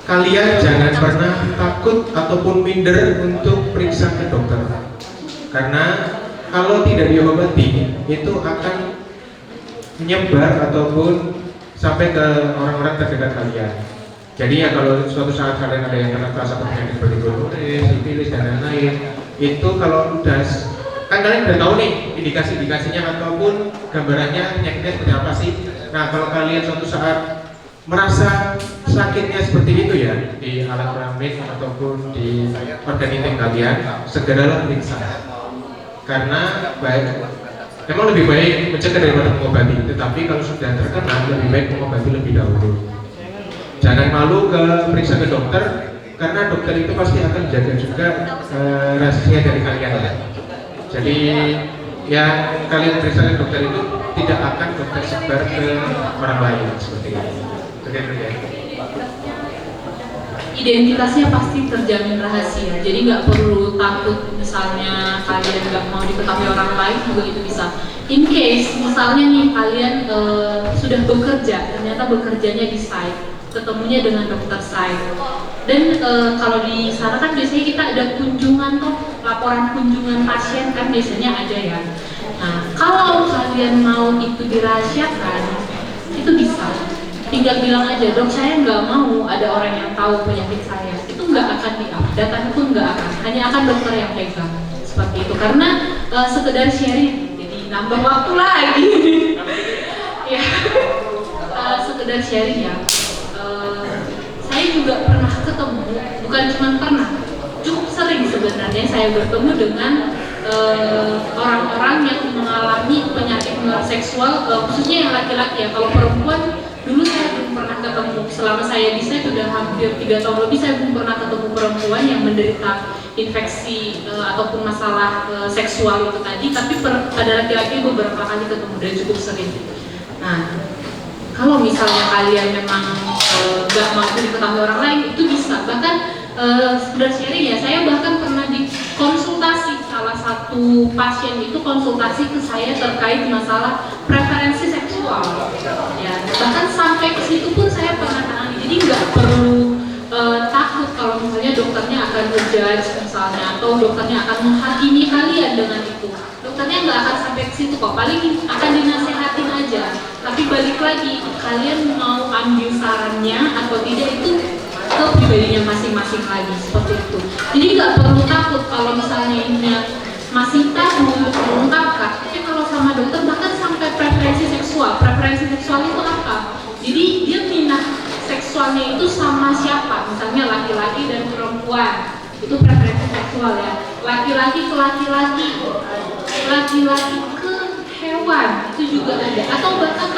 kalian jangan pernah takut ataupun minder untuk periksa ke dokter. Karena kalau tidak diobati itu akan menyebar ataupun sampai ke orang-orang terdekat kalian. Jadi ya kalau suatu saat kalian ada yang kena salah satu penyakit seperti gonorea, sifilis dan lain-lain, itu kalau udah kan kalian udah tahu nih indikasi-indikasinya ataupun gambarannya penyakitnya seperti apa sih. Nah kalau kalian suatu saat merasa sakitnya seperti itu ya di alat kelamin ataupun di organ intim kalian, segeralah periksa. Karena memang lebih baik mencegah daripada mengobati. Tetapi kalau sudah terkena lebih baik mengobati lebih dahulu. Jangan malu ke periksa ke dokter, karena dokter itu pasti akan jaga juga rahasia dari kalian ya. Jadi ya kalian periksa ke dokter itu tidak akan dokter sebar ke orang lain seperti itu. Identitasnya pasti terjamin rahasia, jadi nggak perlu takut misalnya kalian nggak mau diketahui orang lain juga itu bisa. In case misalnya nih kalian sudah bekerja, ternyata bekerjanya di site, ketemunya dengan dokter site, dan kalau di sana kan biasanya kita ada kunjungan tuh, laporan kunjungan pasien kan biasanya ada ya. Nah kalau kalian mau itu dirahasiakan, itu bisa. Tinggal bilang aja, dok saya nggak mau ada orang yang tahu penyakit saya. Itu nggak akan di-up, datanya pun nggak akan, hanya akan dokter yang pegang seperti itu. Karena sekedar sharing, jadi nambah waktu lagi. Ya, sekedar sharing ya. Saya juga pernah ketemu, bukan cuma pernah, cukup sering sebenarnya saya bertemu dengan orang-orang yang mengalami penyakit menular seksual, khususnya yang laki-laki ya. Kalau perempuan dulu saya belum pernah ketemu, selama saya di sini sudah hampir 3 tahun lebih saya belum pernah ketemu perempuan yang menderita infeksi ataupun masalah seksual itu tadi, tapi pada laki-laki beberapa kali ketemu dan cukup sering. Nah, kalau misalnya kalian memang nggak mampu diketahui orang lain, itu bisa. Bahkan sekedar sharing ya, saya bahkan pernah dikonsultasi, salah satu pasien itu konsultasi ke saya terkait masalah preferensi seksual ya, bahkan sampai ke situ pun saya pernah tangani. Jadi nggak perlu takut kalau misalnya dokternya akan ngejudge misalnya, atau dokternya akan menghakimi kalian dengan itu. Dokternya nggak akan sampai ke situ kok, paling akan dinasehatin aja. Tapi balik lagi, kalian mau ambil sarannya atau tidak itu ke pribadinya masing-masing lagi, seperti itu. Jadi nggak perlu takut kalau misalnya ini masih tabu untuk mengungkapkan. Tapi kalau sama dokter bahkan sampai preferensi seksual itu apa? Jadi dia minat seksualnya itu sama siapa? Misalnya laki-laki dan perempuan, itu preferensi seksual ya. Laki-laki ke laki-laki, laki-laki ke hewan itu juga ada. Atau bahkan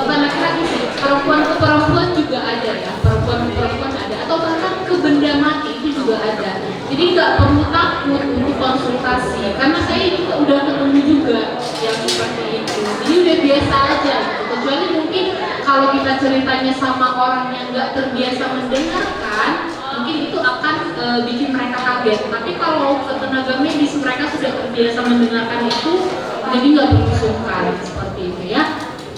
bukan laki-laki sih, perempuan ke perempuan juga ada ya. Perempuan ke perempuan ada. Atau bahkan ke benda mati itu juga ada. Jadi nggak perlu takut untuk konsultasi, karena saya juga udah ketemu juga yang seperti itu. Jadi udah biasa aja gitu. Kecuali mungkin kalau kita ceritanya sama orang yang nggak terbiasa mendengarkan, mungkin itu akan bikin mereka kaget. Tapi kalau ke tenaga medis mereka sudah terbiasa mendengarkan itu, jadi nggak perlu sungkan.